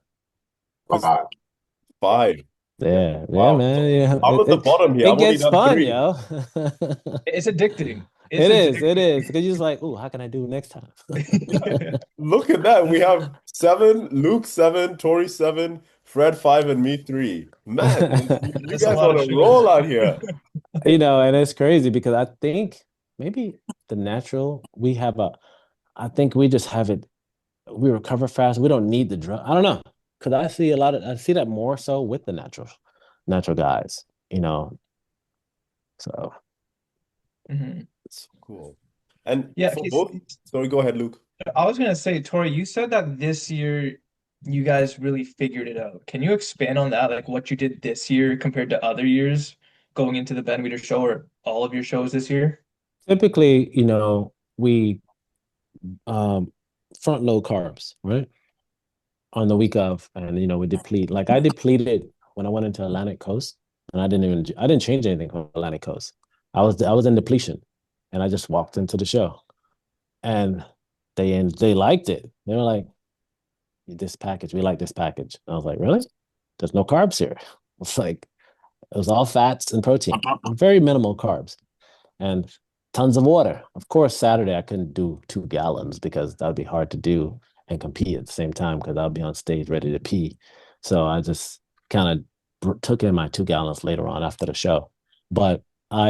Because 5. Yeah. 5. Yeah. Yeah, Wow. man. Yeah, I'm at the bottom here. it I've only gets done fun, 3. yo. It's addicting. It's It is, it addicting. is. Because you're just like, oh, how can I do next time? Look at that. We have 7, Luke 7, Tori 7, Fred 5, and me 3. Man, you That's a guys lot on of a shows. roll out here. And it's crazy because I think maybe the natural, I think we just have it, we recover fast. We don't need the drug. I don't know. Because I see that more so with the natural guys, you know. So Mhm. It's cool. And Yeah, for both, sorry, go ahead, Luke. I was gonna say, Tori, you said that this year you guys really figured it out. Can you expand on that? Like what you did this year compared to other years going into the Ben Weider show or all of your shows this year? typically, we um front load carbs, right? On the week of, and we deplete. Like I depleted when I went into Atlantic Coast, and I didn't change anything from Atlantic Coast. I was in depletion, and I just walked into the show, and they liked it. They were like, "This package, we like this package." And I was like, "Really? There's no carbs here." It's like it was all fats and protein, very minimal carbs, and tons of water. Of course, Saturday I couldn't do 2 gallons because that would be hard to do and compete at the same time because I'll be on stage ready to pee. So I just kind of took in my 2 gallons later on after the show. But I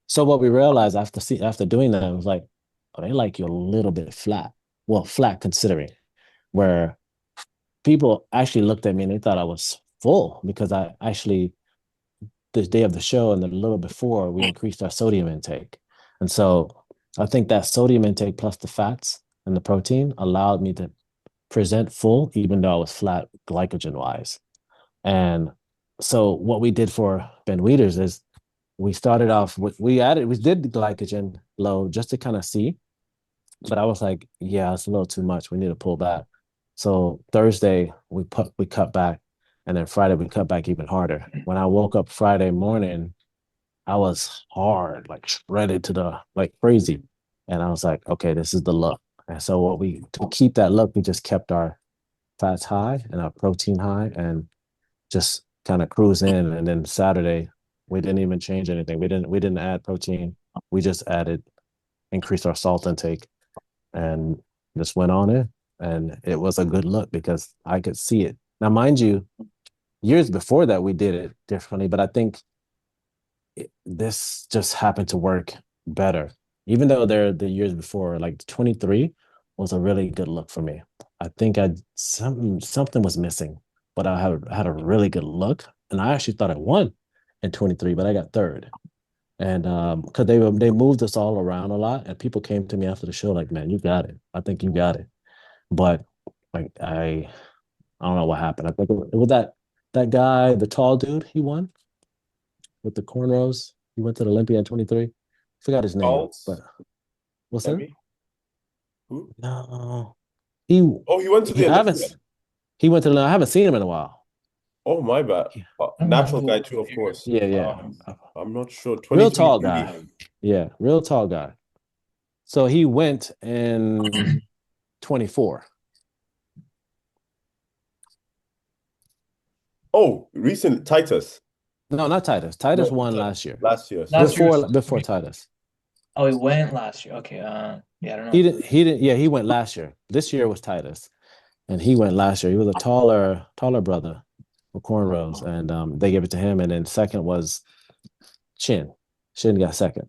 so what we realized after doing that, was like, oh, they like you a little bit flat. Well, flat considering where people actually looked at me and they thought I was full because I actually the day of the show and the little before, we increased our sodium intake. And so I think that sodium intake plus the fats and the protein allowed me to present full, even though I was flat glycogen wise. And so what we did for Ben Weider's is we started off with, we did the glycogen low just to kind of see, but I was like, yeah, it's a little too much. We need to pull back. So Thursday we cut back, and then Friday we cut back even harder. When I woke up Friday morning, I was hard, like shredded to the like crazy, and I was like, okay, this is the look. And so to keep that look, we just kept our fats high and our protein high, and just kind of cruise in. And then Saturday we didn't even change anything. We didn't add protein. We just increased our salt intake and just went on it. And it was a good look because I could see it. Now, mind you, years before that, we did it differently, but I think this just happened to work better. Even though the years before, like 23 was a really good look for me. I think something was missing, but I had a really good look. And I actually thought I won in 23, but I got third. And because they moved us all around a lot, and people came to me after the show like, "Man, you got it. I think you got it." But like I don't know what happened. I think it was that guy, the tall dude, he won with the cornrows. He went to the Olympia in 23. Forgot his name, but Charles, what's that? Emmy? Who? No, he Oh, he went to the I haven't. Olympia. He went to the. I haven't seen him in a while. Oh, my bad. Yeah, I don't know Natural who guy it too, of was. course. yeah, yeah. I'm not sure. Real 23 tall beauty. guy. Yeah, real tall guy. So he went in 24. Oh, recent Titus. No, not Titus. Titus No, won last year. last year. Last Sorry. year Before Titus. Oh, he went last year. Okay. Yeah, I don't He know. didn't. He didn't. Yeah, he went last year. This year was Titus, and he went last year. He was a taller brother with cornrows, and they gave it to him. And then second was Shin. Shin got second.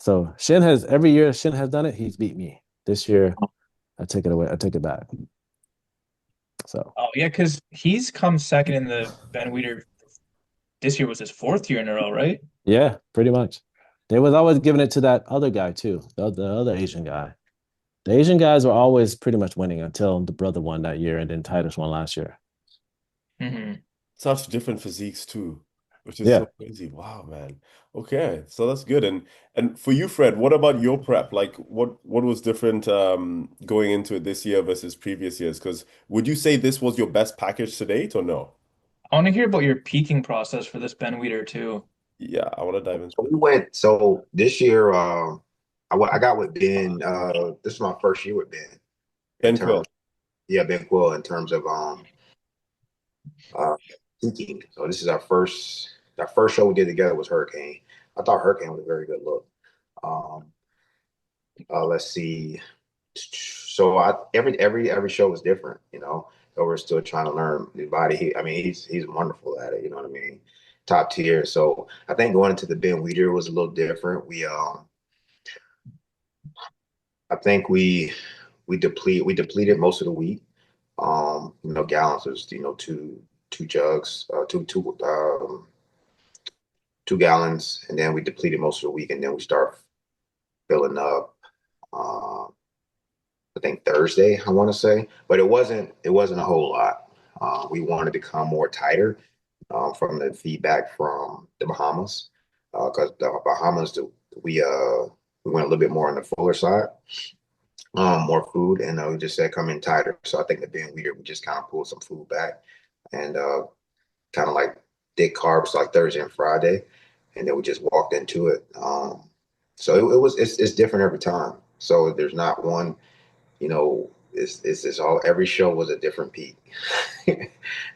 So Shin has every year Shin has done it. He's beat me. This year, I take it away. I take it back. So Oh, yeah, because he's come second in the Ben Weider. This year was his 4th year in a row, right? yeah, pretty much. They was always giving it to that other guy too, the other Asian guy. The Asian guys were always pretty much winning until the brother won that year and then Titus won last year. Hmm. Such different physiques too, which is so Yeah. crazy. Wow, man. Okay, so that's good. And for you, Fred, what about your prep? Like what was different going into it this year versus previous years? Because would you say this was your best package to date or no? I want to hear about your peaking process for this Ben Weider too. Yeah, I want to dive into it. We went so this year. I got with Ben. This is my first year with Ben in Ben terms. Quill. Yeah, Ben Quill in terms of uh peaking. So this is our first show we did together was Hurricane. I thought Hurricane was a very good look. Um, let's see. So every show was different, you know. So we're still trying to learn the body. I mean, he's wonderful at it. You know what I mean? Top tier. So I think going into the Ben Weider was a little different. I think we depleted most of the week. Gallons was two jugs, two gallons, and then we depleted most of the week, and then we start filling up. Um, I think Thursday, I want to say, but it wasn't a whole lot. We wanted to come more tighter from the feedback from the Bahamas, because the Bahamas we went a little bit more on the fuller side, more food, and we just said come in tighter. So I think the Ben Weider we just kind of pulled some food back and kind of like did carbs like Thursday and Friday, and then we just walked into it. So it's different every time. So there's not one, it's all every show was a different peak.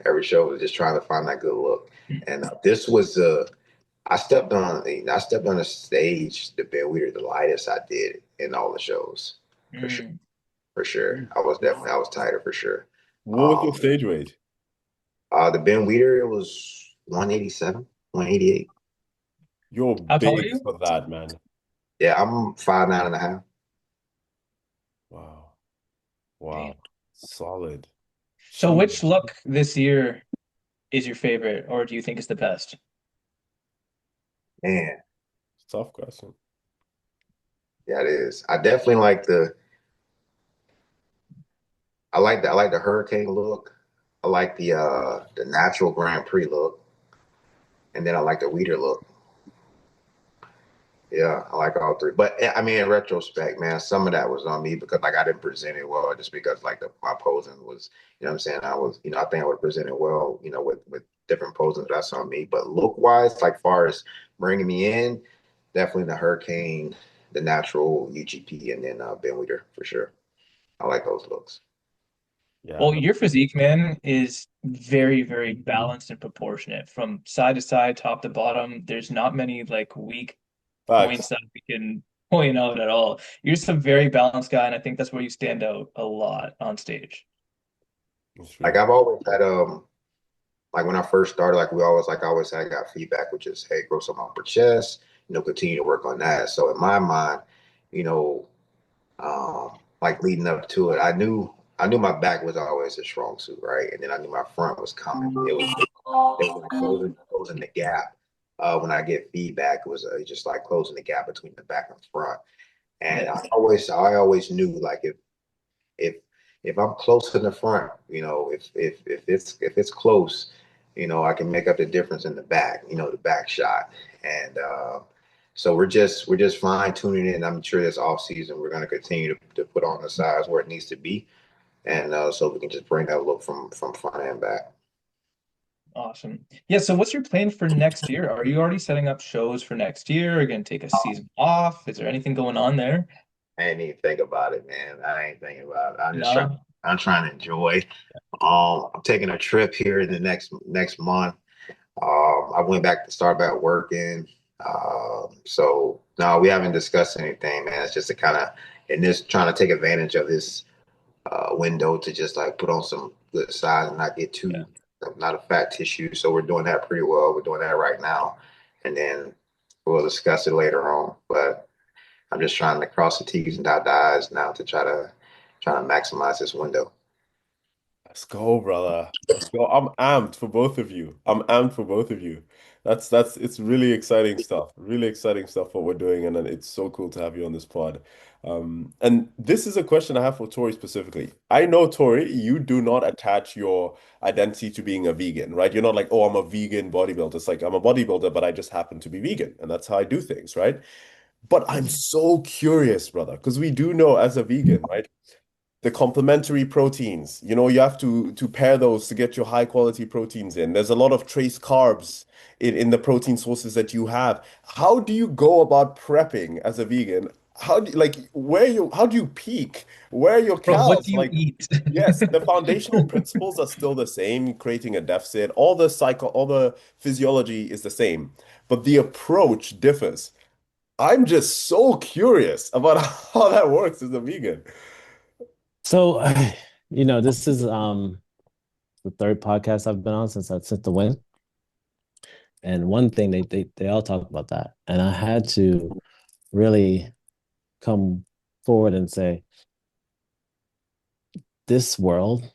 Every show was just trying to find that good look. And this was I stepped on a stage the Ben Weider the lightest I did in all the shows for sure. Mm. For sure. I was tighter for sure. What was your Um stage weight? the Ben Weider it was 187, 188. You're How tall are big you? for that, man. Yeah, I'm 5'9" and a half. Wow. Damn. Wow. Solid. So Jeez. which look this year is your favorite, or do you think is the best? Man, Tough question. yeah, it is. I like the Hurricane look. I like the natural Grand Prix look, and then I like the Weider look. Yeah, I like all three. But I mean, in retrospect, man, some of that was on me because like I didn't present it well, just because like my posing was, what I'm saying? I think I would present it well, with different posings. That's on me. But look wise, like far as bringing me in, definitely the Hurricane, the natural UGP, and then Ben Weider for sure. I like those looks. Yeah, Well, no. your physique, man, is very, very balanced and proportionate from side to side, top to bottom. There's not many like weak points Facts. that we can point out at all. You're just a very balanced guy, and I think that's where you stand out a lot on stage. It's Like real. I've always had like when I first started, like I always had got feedback, which is, hey, grow some upper chest, continue to work on that. So in my mind, you know, like leading up to it, I knew my back was always a strong suit, right? And then I knew my front was coming. It was like closing the gap. When I get feedback, it was just like closing the gap between the back and front. And Yeah. I always knew like if if I'm close in the front, if it's close, I can make up the difference in the back, the back shot. And so we're just fine tuning it. I'm sure this off season we're going to continue to put on the size where it needs to be, and so we can just bring that look from front and back. Awesome. Yeah, so what's your plan for next year? Are you already setting up shows for next year? Are you going to take a season off? Is there anything going on there? I ain't even think about it, man. I ain't thinking about it. I'm just trying. No. I'm trying to enjoy. I'm taking a trip here in the next month. I went back to start back working. So no, we haven't discussed anything, man. It's just to kind of in this trying to take advantage of this window to just like put on some good size and not get Yeah. too not a fat tissue. So we're doing that pretty well. We're doing that right now, and then we'll discuss it later on. But I'm just trying to cross the T's and dot the I's now to try to maximize this window. Let's go, brother. Let's go. I'm amped for both of you. I'm amped for both of you. That's it's really exciting stuff. Really exciting stuff what we're doing, and then it's so cool to have you on this pod. And this is a question I have for Tori specifically. I know, Tori, you do not attach your identity to being a vegan, right? You're not like, oh, I'm a vegan bodybuilder. It's like I'm a bodybuilder, but I just happen to be vegan, and that's how I do things, right? But I'm so curious, brother, because we do know as a vegan, right? The complementary proteins. You have to pair those to get your high quality proteins in. There's a lot of trace carbs in the protein sources that you have. How do you go about prepping as a vegan? How do you, like how do you peak? Where are your Bro, what calories? do you Like, eat? yes, the foundational principles are still the same, creating a deficit. All the physiology is the same, but the approach differs. I'm just so curious about how that works as a vegan. So, this is the third podcast I've been on since the win. And one thing they all talk about that. And I had to really come forward and say, this world,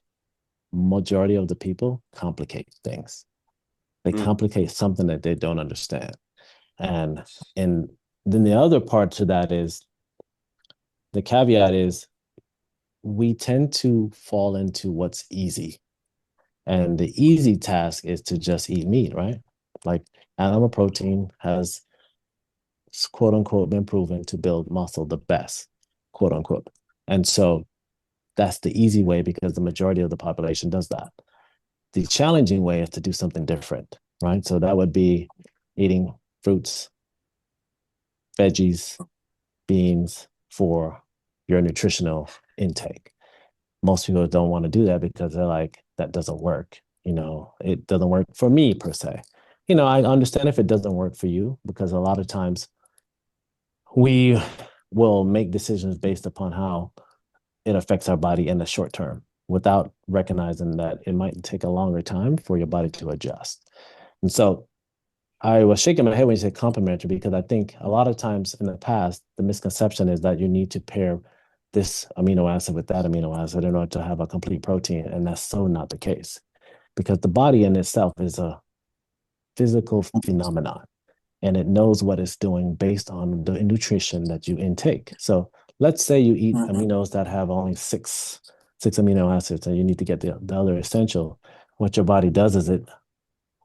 majority of the people complicate things. They Mm, complicate something that they don't understand. And then the other part to that is the caveat is we tend to fall into what's easy. And the easy task is to just eat meat, right? Like animal protein has quote unquote been proven to build muscle the best, quote unquote. And so that's the easy way because the majority of the population does that. The challenging way is to do something different, right? So that would be eating fruits, veggies, beans for your nutritional intake. Most people don't want to do that because they're like, that doesn't work. It doesn't work for me per se. I understand if it doesn't work for you because a lot of times we will make decisions based upon how it affects our body in the short term without recognizing that it might take a longer time for your body to adjust. And so I was shaking my head when you said complementary because I think a lot of times in the past, the misconception is that you need to pair this amino acid with that amino acid in order to have a complete protein. And that's so not the case because the body in itself is a physical phenomenon and it knows what it's doing based on the nutrition that you intake. So let's say you eat aminos that have only six amino acids and you need to get the other essential. What your body does is it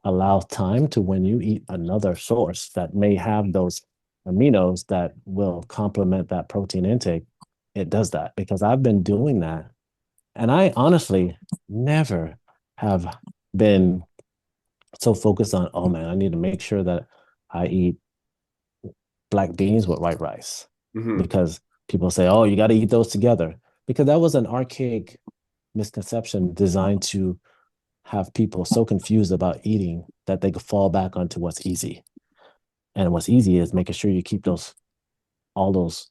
allows time to when you eat another source that may have those aminos that will complement that protein intake, it does that because I've been doing that. And I honestly never have been so focused on, oh man, I need to make sure that I eat black beans with white rice mhm. because people say, oh, you got to eat those together because that was an archaic misconception designed to have people so confused about eating that they could fall back onto what's easy. And what's easy is making sure you keep all those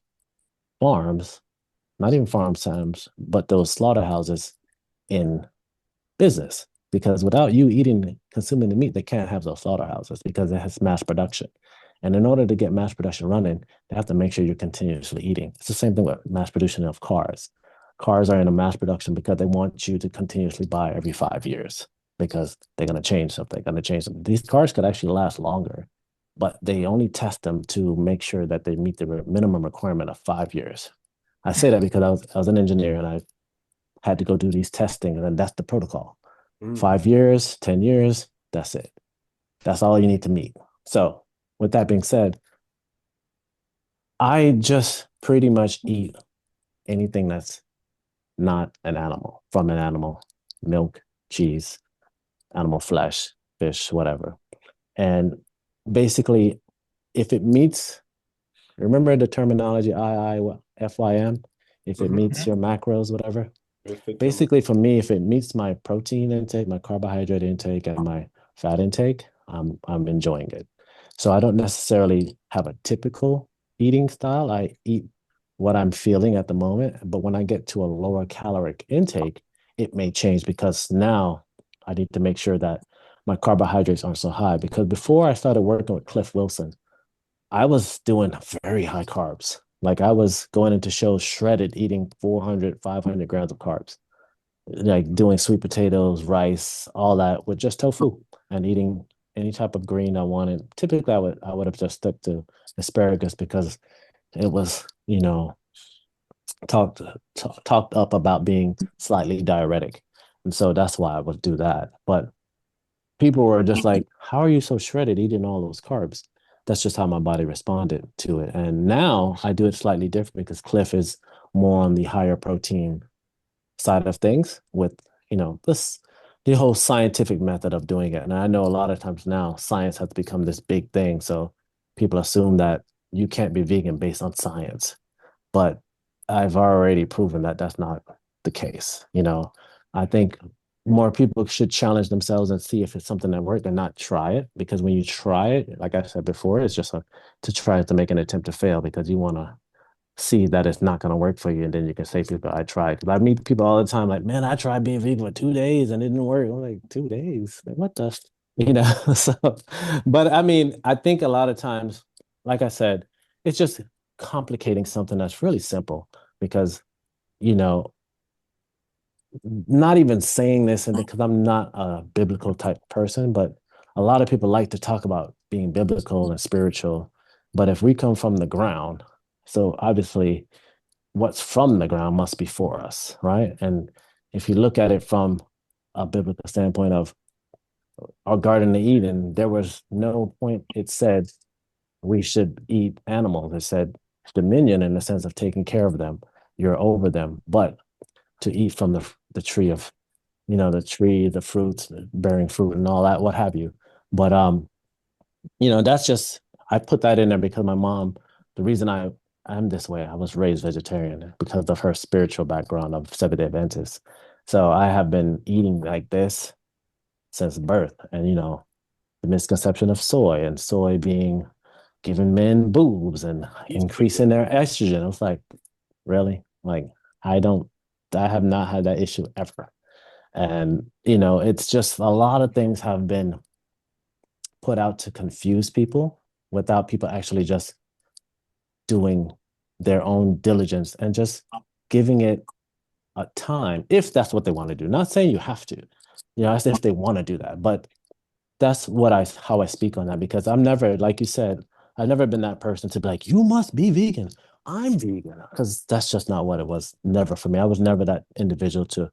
farms, not even farm times, but those slaughterhouses in business. Because without you consuming the meat, they can't have those slaughterhouses because it has mass production. And in order to get mass production running, they have to make sure you're continuously eating. It's the same thing with mass production of cars. Cars are in a mass production because they want you to continuously buy every 5 years because they're going to change something, going to change something. These cars could actually last longer, but they only test them to make sure that they meet the minimum requirement of 5 years. I say that because I was an engineer and I had to go do these testing, and then that's the protocol. Mm. 5 years, 10 years, that's it. That's all you need to meet. So, with that being said, I just pretty much eat anything that's not an animal, from an animal, milk, cheese, animal flesh, fish, whatever. And basically, if it meets, remember the terminology IIFYM? If it Mhm. meets your macros, whatever. It fit your Basically, for me, if it meets my protein intake, my carbohydrate intake, and my fat intake, I'm enjoying it. So I don't necessarily have a typical eating style. I eat what I'm feeling at the moment, but when I get to a lower caloric intake, it may change because now I need to make sure that my carbohydrates aren't so high. Because before I started working with Cliff Wilson, I was doing very high carbs. Like I was going into shows shredded, eating 400, 500 grams of carbs. like doing sweet potatoes, rice, all that with just tofu and eating any type of green I wanted. Typically, I would have just stuck to asparagus because it was, talked talked up about being slightly diuretic, and so that's why I would do that. But people were just like, "How are you so shredded eating all those carbs?" That's just how my body responded to it. And now I do it slightly different because Cliff is more on the higher protein side of things with, this the whole scientific method of doing it. And I know a lot of times now science has become this big thing. So people assume that you can't be vegan based on science. But I've already proven that that's not the case. I think more people should challenge themselves and see if it's something that works and not try it. Because when you try it, like I said before, it's just to try to make an attempt to fail because you want to see that it's not going to work for you. And then you can say, people, I tried. Because I meet people all the time like, man, I tried being vegan for 2 days and it didn't work. I'm like, 2 days? Like, what the? So, but I mean, I think a lot of times, like I said, it's just complicating something that's really simple because, you know, not even saying this and because I'm not a biblical type person, but a lot of people like to talk about being biblical and spiritual. But if we come from the ground, so obviously what's from the ground must be for us, right? And if you look at it from a biblical standpoint of our Garden of Eden, there was no point it said we should eat animals. It said dominion in the sense of taking care of them. You're over them, but to eat from the tree of, the tree, the fruits, bearing fruit and all that, what have you. But that's just I put that in there because my mom, the reason I'm this way, I was raised vegetarian because of her spiritual background of Seventh-day Adventist. So I have been eating like this since birth. And the misconception of soy and soy being giving men boobs and increasing their estrogen. I was like, really? Like, I don't, I have not had that issue ever. And, it's just a lot of things have been put out to confuse people without people actually just doing their own diligence and just giving it a time if that's what they want to do. Not saying you have to, as if they want to do that. But that's how I speak on that because I'm never, like you said, I've never been that person to be like, you must be vegan. I'm vegan. Because that's just not what it was. Never for me. I was never that individual to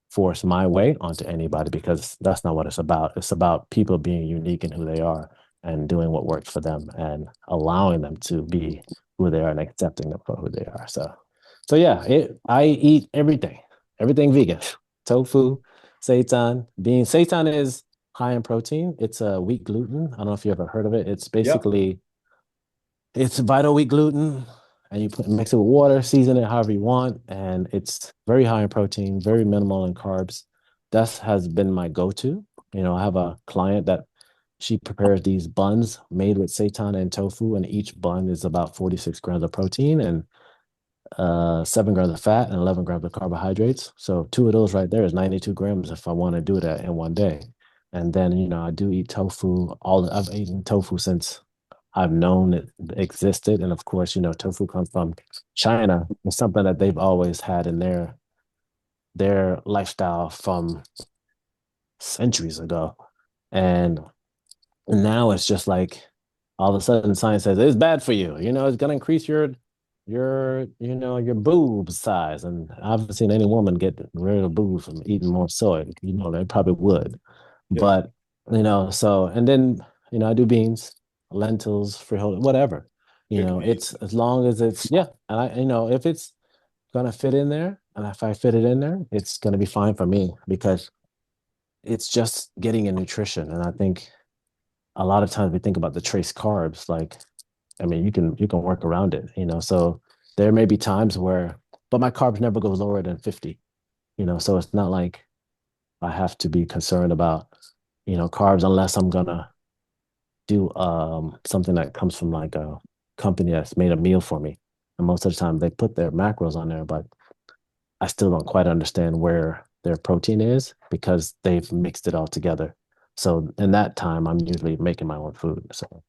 force my way onto anybody because that's not what it's about. It's about people being unique in who they are and doing what works for them and allowing them to be who they are and accepting them for who they are. So yeah, I eat everything vegan, tofu, seitan. Seitan is high in protein. It's a wheat gluten. I don't know if you ever heard of it. It's Yep. basically it's vital wheat gluten, and you mix it with water, season it however you want, and it's very high in protein, very minimal in carbs. That has been my go-to. I have a client that she prepares these buns made with seitan and tofu, and each bun is about 46 grams of protein and 7 grams of fat and 11 grams of carbohydrates. So two of those right there is 92 grams if I want to do that in one day. And then, I do eat tofu. I've eaten tofu since I've known it existed. And of course, tofu comes from China. It's something that they've always had in their lifestyle from centuries ago. And now it's just like all of a sudden science says it's bad for you. It's gonna increase your boob size. And I haven't seen any woman get rid of boobs from eating more soy. They probably would. Yep. But so and then I do beans, lentils, frijol, whatever. Chickpeas. It's as long as it's yeah, and I if it's gonna fit in there, and if I fit it in there, it's gonna be fine for me because it's just getting a nutrition. And I think a lot of times we think about the trace carbs, like I mean, you can work around it, So there may be times where, but my carbs never goes lower than 50, So it's not like I have to be concerned about, carbs unless I'm gonna do something that comes from like a company that's made a meal for me. And most of the time they put their macros on there, but I still don't quite understand where their protein is because they've mixed it all together. So in that time, I'm usually making my own food. So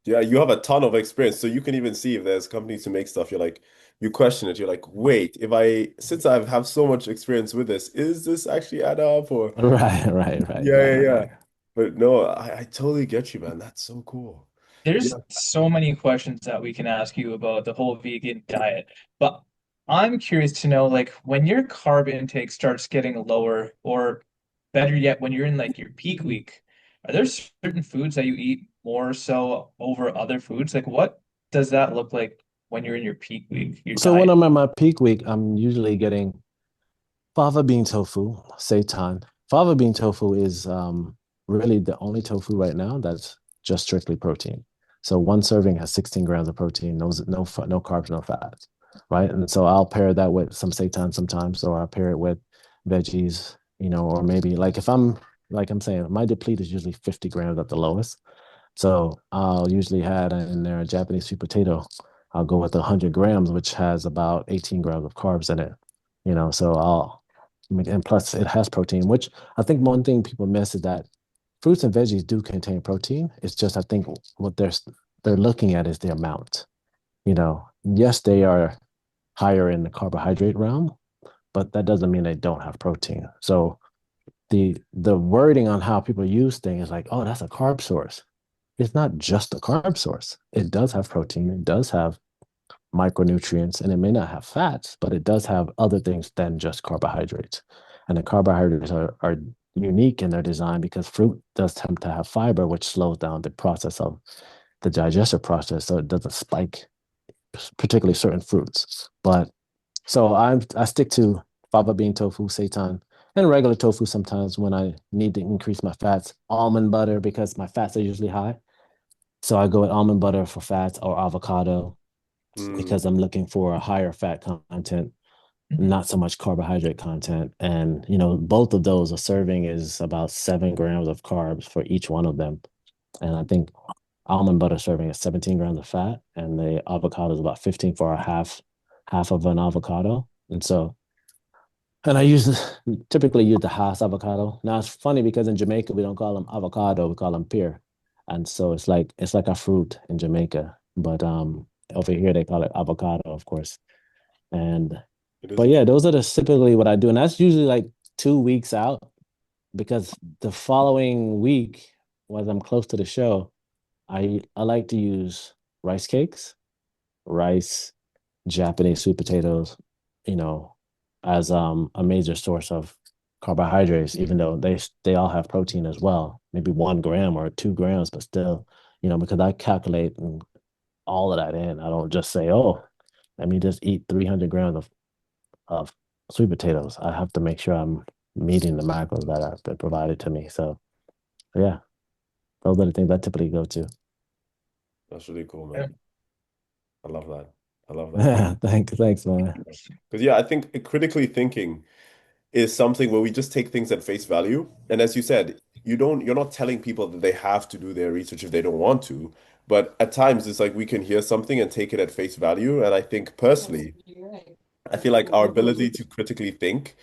Yeah, you have a ton of experience, so you can even see if there's companies who make stuff, you're like, you question it. You're like, wait, since I have so much experience with this, is this actually add up? Or Right, yeah, yeah, exactly. yeah. But no, I totally get you, man. That's so cool. There's Yeah. so many questions that we can ask you about the whole vegan diet, but I'm curious to know, like, when your carb intake starts getting lower, or better yet, when you're in like your peak week, are there certain foods that you eat more so over other foods? Like, what does that look like when you're in your peak week, your So when diet? I'm at my peak week, I'm usually getting fava bean tofu, seitan. Fava bean tofu is really the only tofu right now that's just strictly protein. So one serving has 16 grams of protein, no carbs, no fats, right? And so I'll pair that with some seitan sometimes, or I'll pair it with veggies, or maybe like if I'm like I'm saying, my deplete is usually 50 grams at the lowest. So I'll usually add in there a Japanese sweet potato. I'll go with 100 grams, which has about 18 grams of carbs in it. So and plus it has protein, which I think one thing people miss is that fruits and veggies do contain protein. It's just I think what they're looking at is the amount. Yes, they are higher in the carbohydrate realm, but that doesn't mean they don't have protein. So the wording on how people use things is like, oh, that's a carb source. It's not just a carb source. It does have protein, it does have micronutrients, and it may not have fats, but it does have other things than just carbohydrates. And the carbohydrates are unique in their design because fruit does tend to have fiber, which slows down the process of the digestive process, so it doesn't spike, particularly certain fruits. But so I stick to fava bean tofu, seitan, and regular tofu sometimes when I need to increase my fats. Almond butter because my fats are usually high. So I go with almond butter for fats or avocado Mm, because I'm looking for a higher fat content, Mhm. not so much carbohydrate content. And, both of those, a serving is about 7 grams of carbs for each one of them. And I think almond butter serving is 17 grams of fat, and the avocado is about 15 for a half of an avocado. And I typically use the Hass avocado. Now it's funny because in Jamaica we don't call them avocado, we call them pear. And so it's like a fruit in Jamaica, but over here they call it avocado, of course. And it is but a yeah, those are typically what I do, and that's usually like 2 weeks out because the following week, when I'm close to the show, I like to use rice cakes, rice, Japanese sweet potatoes, you know, as a major source of carbohydrates, even though they all have protein as well, maybe 1 gram or 2 grams, but still, because I calculate all of that in. I don't just say, oh, let me just eat 300 grams of sweet potatoes. I have to make sure I'm meeting the macros that have been provided to me. So yeah, those are the things I typically go to. That's really cool, Yeah. man. I love that. I love that. Yeah, thanks, man. Because yeah, I think critically thinking is something where we just take things at face value. And as you said, you're not telling people that they have to do their research if they don't want to. But at times it's like we can hear something and take it at face value. And I think personally, I feel like our ability to critically think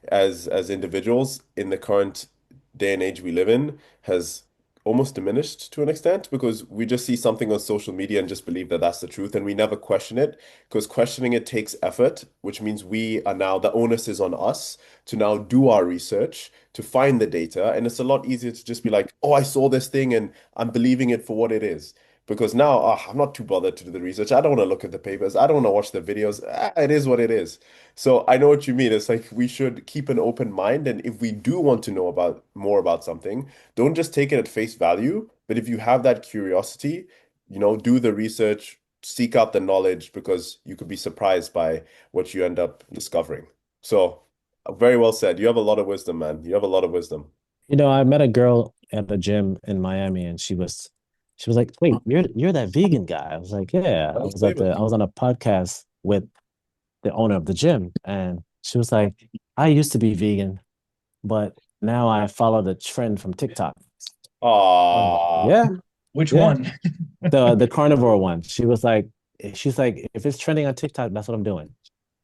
as individuals in the current day and age we live in has almost diminished to an extent because we just see something on social media and just believe that that's the truth and we never question it because questioning it takes effort, which means we are now the onus is on us to now do our research to find the data, and it's a lot easier to just be like, oh, I saw this thing and I'm believing it for what it is. Because now I'm not too bothered to do the research. I don't want to look at the papers. I don't want to watch the videos. It is what it is. So I know what you mean. It's like we should keep an open mind, and if we do want to know about more about something, don't just take it at face value. But if you have that curiosity, do the research, seek out the knowledge, because you could be surprised by what you end up discovering. So very well said. You have a lot of wisdom, man. You have a lot of wisdom. I met a girl at the gym in Miami, and she was like, "Wait, you're that vegan guy?" I was like, "Yeah." That's famous. I was on a podcast with the owner of the gym, and she was like, "I used to be vegan, but now I follow the trend from TikTok." I was like, Ah, "Yeah, Which yeah." one? The carnivore one. She's like, if it's trending on TikTok, that's what I'm doing.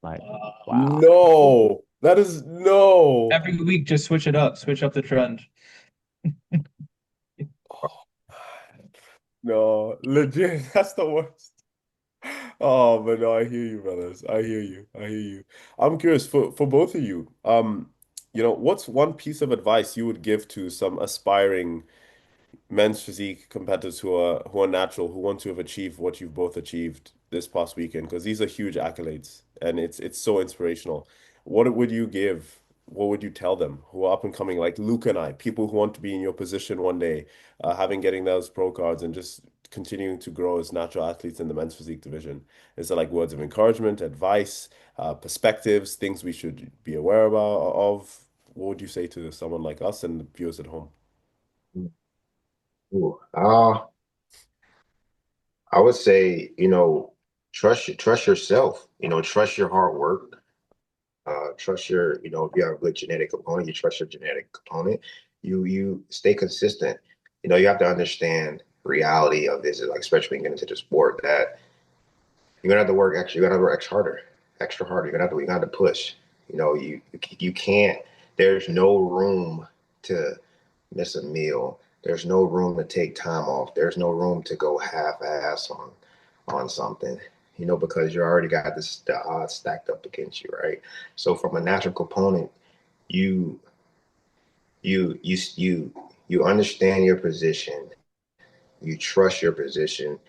Like, wow. no. That is no. Every week, just switch it up, switch up the trend. No, legit, that's the worst. Oh, but no, I hear you, brothers. I hear you. I hear you. I'm curious for both of you. What's one piece of advice you would give to some aspiring men's physique competitors who are natural, who want to have achieved what you've both achieved this past weekend? Because these are huge accolades, and it's so inspirational. What would you give? What would you tell them who are up and coming, like Luke and I, people who want to be in your position one day, having getting those pro cards and just continuing to grow as natural athletes in the men's physique division? Is there like words of encouragement, advice, perspectives, things we should be aware of? What would you say to someone like us and the viewers at home? Ooh, I would say, trust yourself, trust your hard work, trust your, if you have a good genetic component, you trust your genetic component. You stay consistent. You have to understand reality of this, like especially when you get into the sport that you're gonna have to work extra, you're gonna have to work extra harder. You're gonna have to push. You can't, there's no room to miss a meal. There's no room to take time off. There's no room to go half-ass on something, because you already got the odds stacked up against you, right? So from a natural component, you you you you understand your position, you trust your position,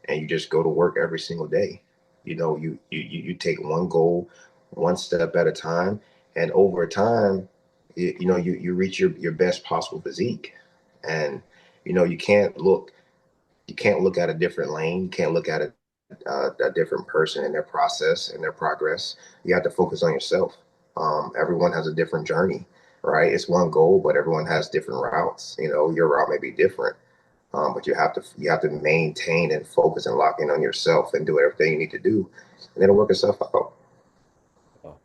and you just go to work every single day. You take one goal, one step at a time, and over time, you reach your best possible physique. And you can't look at a different lane. You can't look at a different person and their process and their progress. You have to focus on yourself. Everyone has a different journey, right? It's one goal, but everyone has different routes. Your route may be different, but you have to maintain and focus and lock in on yourself and do everything you need to do, and it'll work itself out. Oh,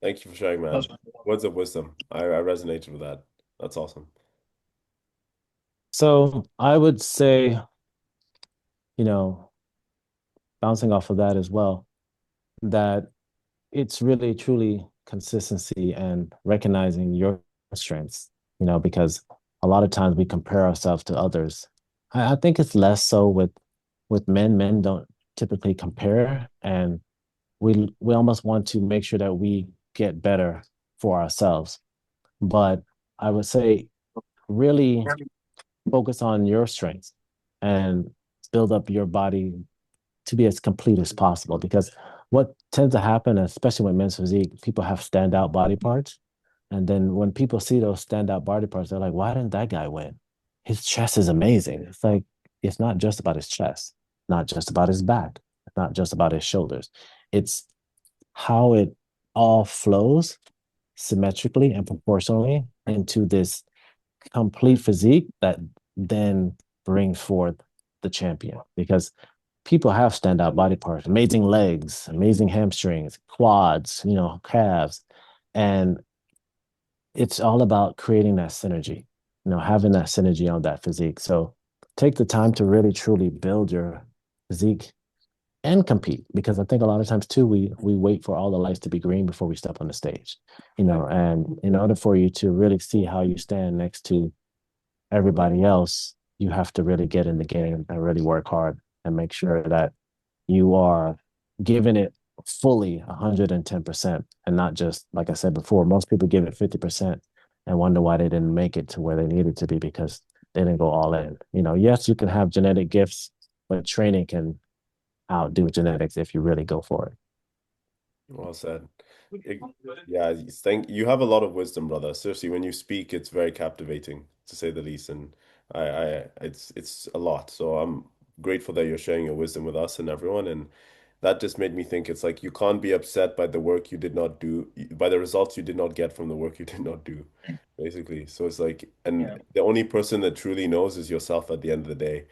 thank you for sharing, man. Words of wisdom. I resonated with that. That's awesome. So I would say, you know, bouncing off of that as well, that it's really truly consistency and recognizing your strengths, because a lot of times we compare ourselves to others. I think it's less so with men. Men don't typically compare, and we almost want to make sure that we get better for ourselves. But I would say really focus on your strengths and build up your body to be as complete as possible. Because what tends to happen, especially with men's physique, people have standout body parts. And then when people see those standout body parts, they're like, why didn't that guy win? His chest is amazing. It's like, it's not just about his chest, not just about his back, it's not just about his shoulders. It's how it all flows symmetrically and proportionally into this complete physique that then brings forth the champion. Because people have standout body parts, amazing legs, amazing hamstrings, quads, calves. And it's all about creating that synergy, having that synergy on that physique. So take the time to really truly build your physique and compete, because I think a lot of times too we wait for all the lights to be green before we step on the stage, and in order for you to really see how you stand next to everybody else, you have to really get in the game and really work hard and make sure that you are giving it fully 110%, and not just, like I said before, most people give it 50% and wonder why they didn't make it to where they needed to be because they didn't go all in. Yes, you can have genetic gifts, but training can outdo genetics if you really go for it. Well said. It- yeah, you have a lot of wisdom, brother. Seriously, when you speak, it's very captivating, to say the least. And it's a lot. So I'm grateful that you're sharing your wisdom with us and everyone. And that just made me think it's like you can't be upset by the work you did not do, by the results you did not get from the work you did not do, basically. So it's like, Yeah. and the only person that truly knows is yourself at the end of the day.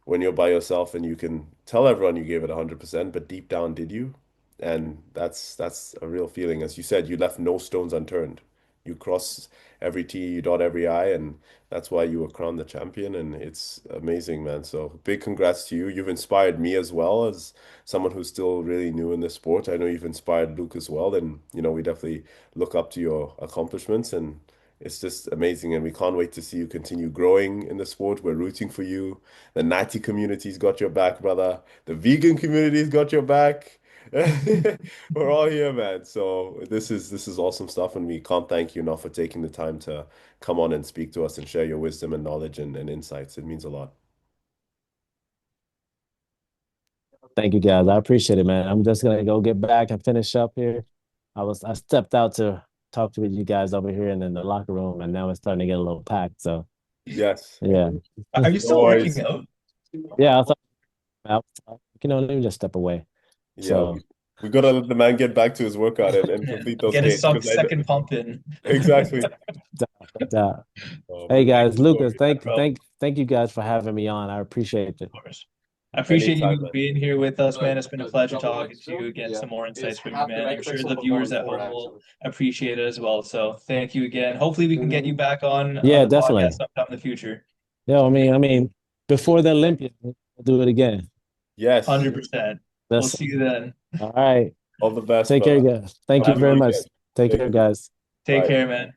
When you're by yourself and you can tell everyone you gave it 100%, but deep down, did you? And that's a real feeling. As you said, you left no stones unturned. You cross every T, you dot every I, and that's why you were crowned the champion. And it's amazing, man. So big congrats to you. You've inspired me as well as someone who's still really new in the sport. I know you've inspired Luke as well, and we definitely look up to your accomplishments. And It's just amazing, and we can't wait to see you continue growing in the sport. We're rooting for you. The Natty community's got your back, brother. The vegan community's got your back. We're all here, man. So this is awesome stuff, and we can't thank you enough for taking the time to come on and speak to us and share your wisdom and knowledge and insights. It means a lot. Thank you guys. I appreciate it, man. I'm just gonna go get back and finish up here. I stepped out to talk to you guys over here and in the locker room, and now it's starting to get a little packed. So Yes. yeah. Are you No still worries. working out? Yeah, let me just step away. Yeah, So we gotta let the man get back to his workout and complete those Get a gains because second pump in. exactly. hey But guys, thank you, Lucas, Tori. thank you guys for having me on. I appreciate it. Of course. I appreciate Anytime, you man. being here with us, man. It's been a pleasure talking to you, getting some more insights from you, man. I'm sure the viewers at home will appreciate it as well. So thank you again. Hopefully we can get you back on Yeah, the podcast definitely. sometime in the future. Yeah, I mean, before the Olympia, we'll do it again. Yes. 100%. We'll That's see you then. all right. All the best, Take care, brother. guys. Thank Have you a good very much. weekend. Take Thank care, you. guys. Take Bye. care, man.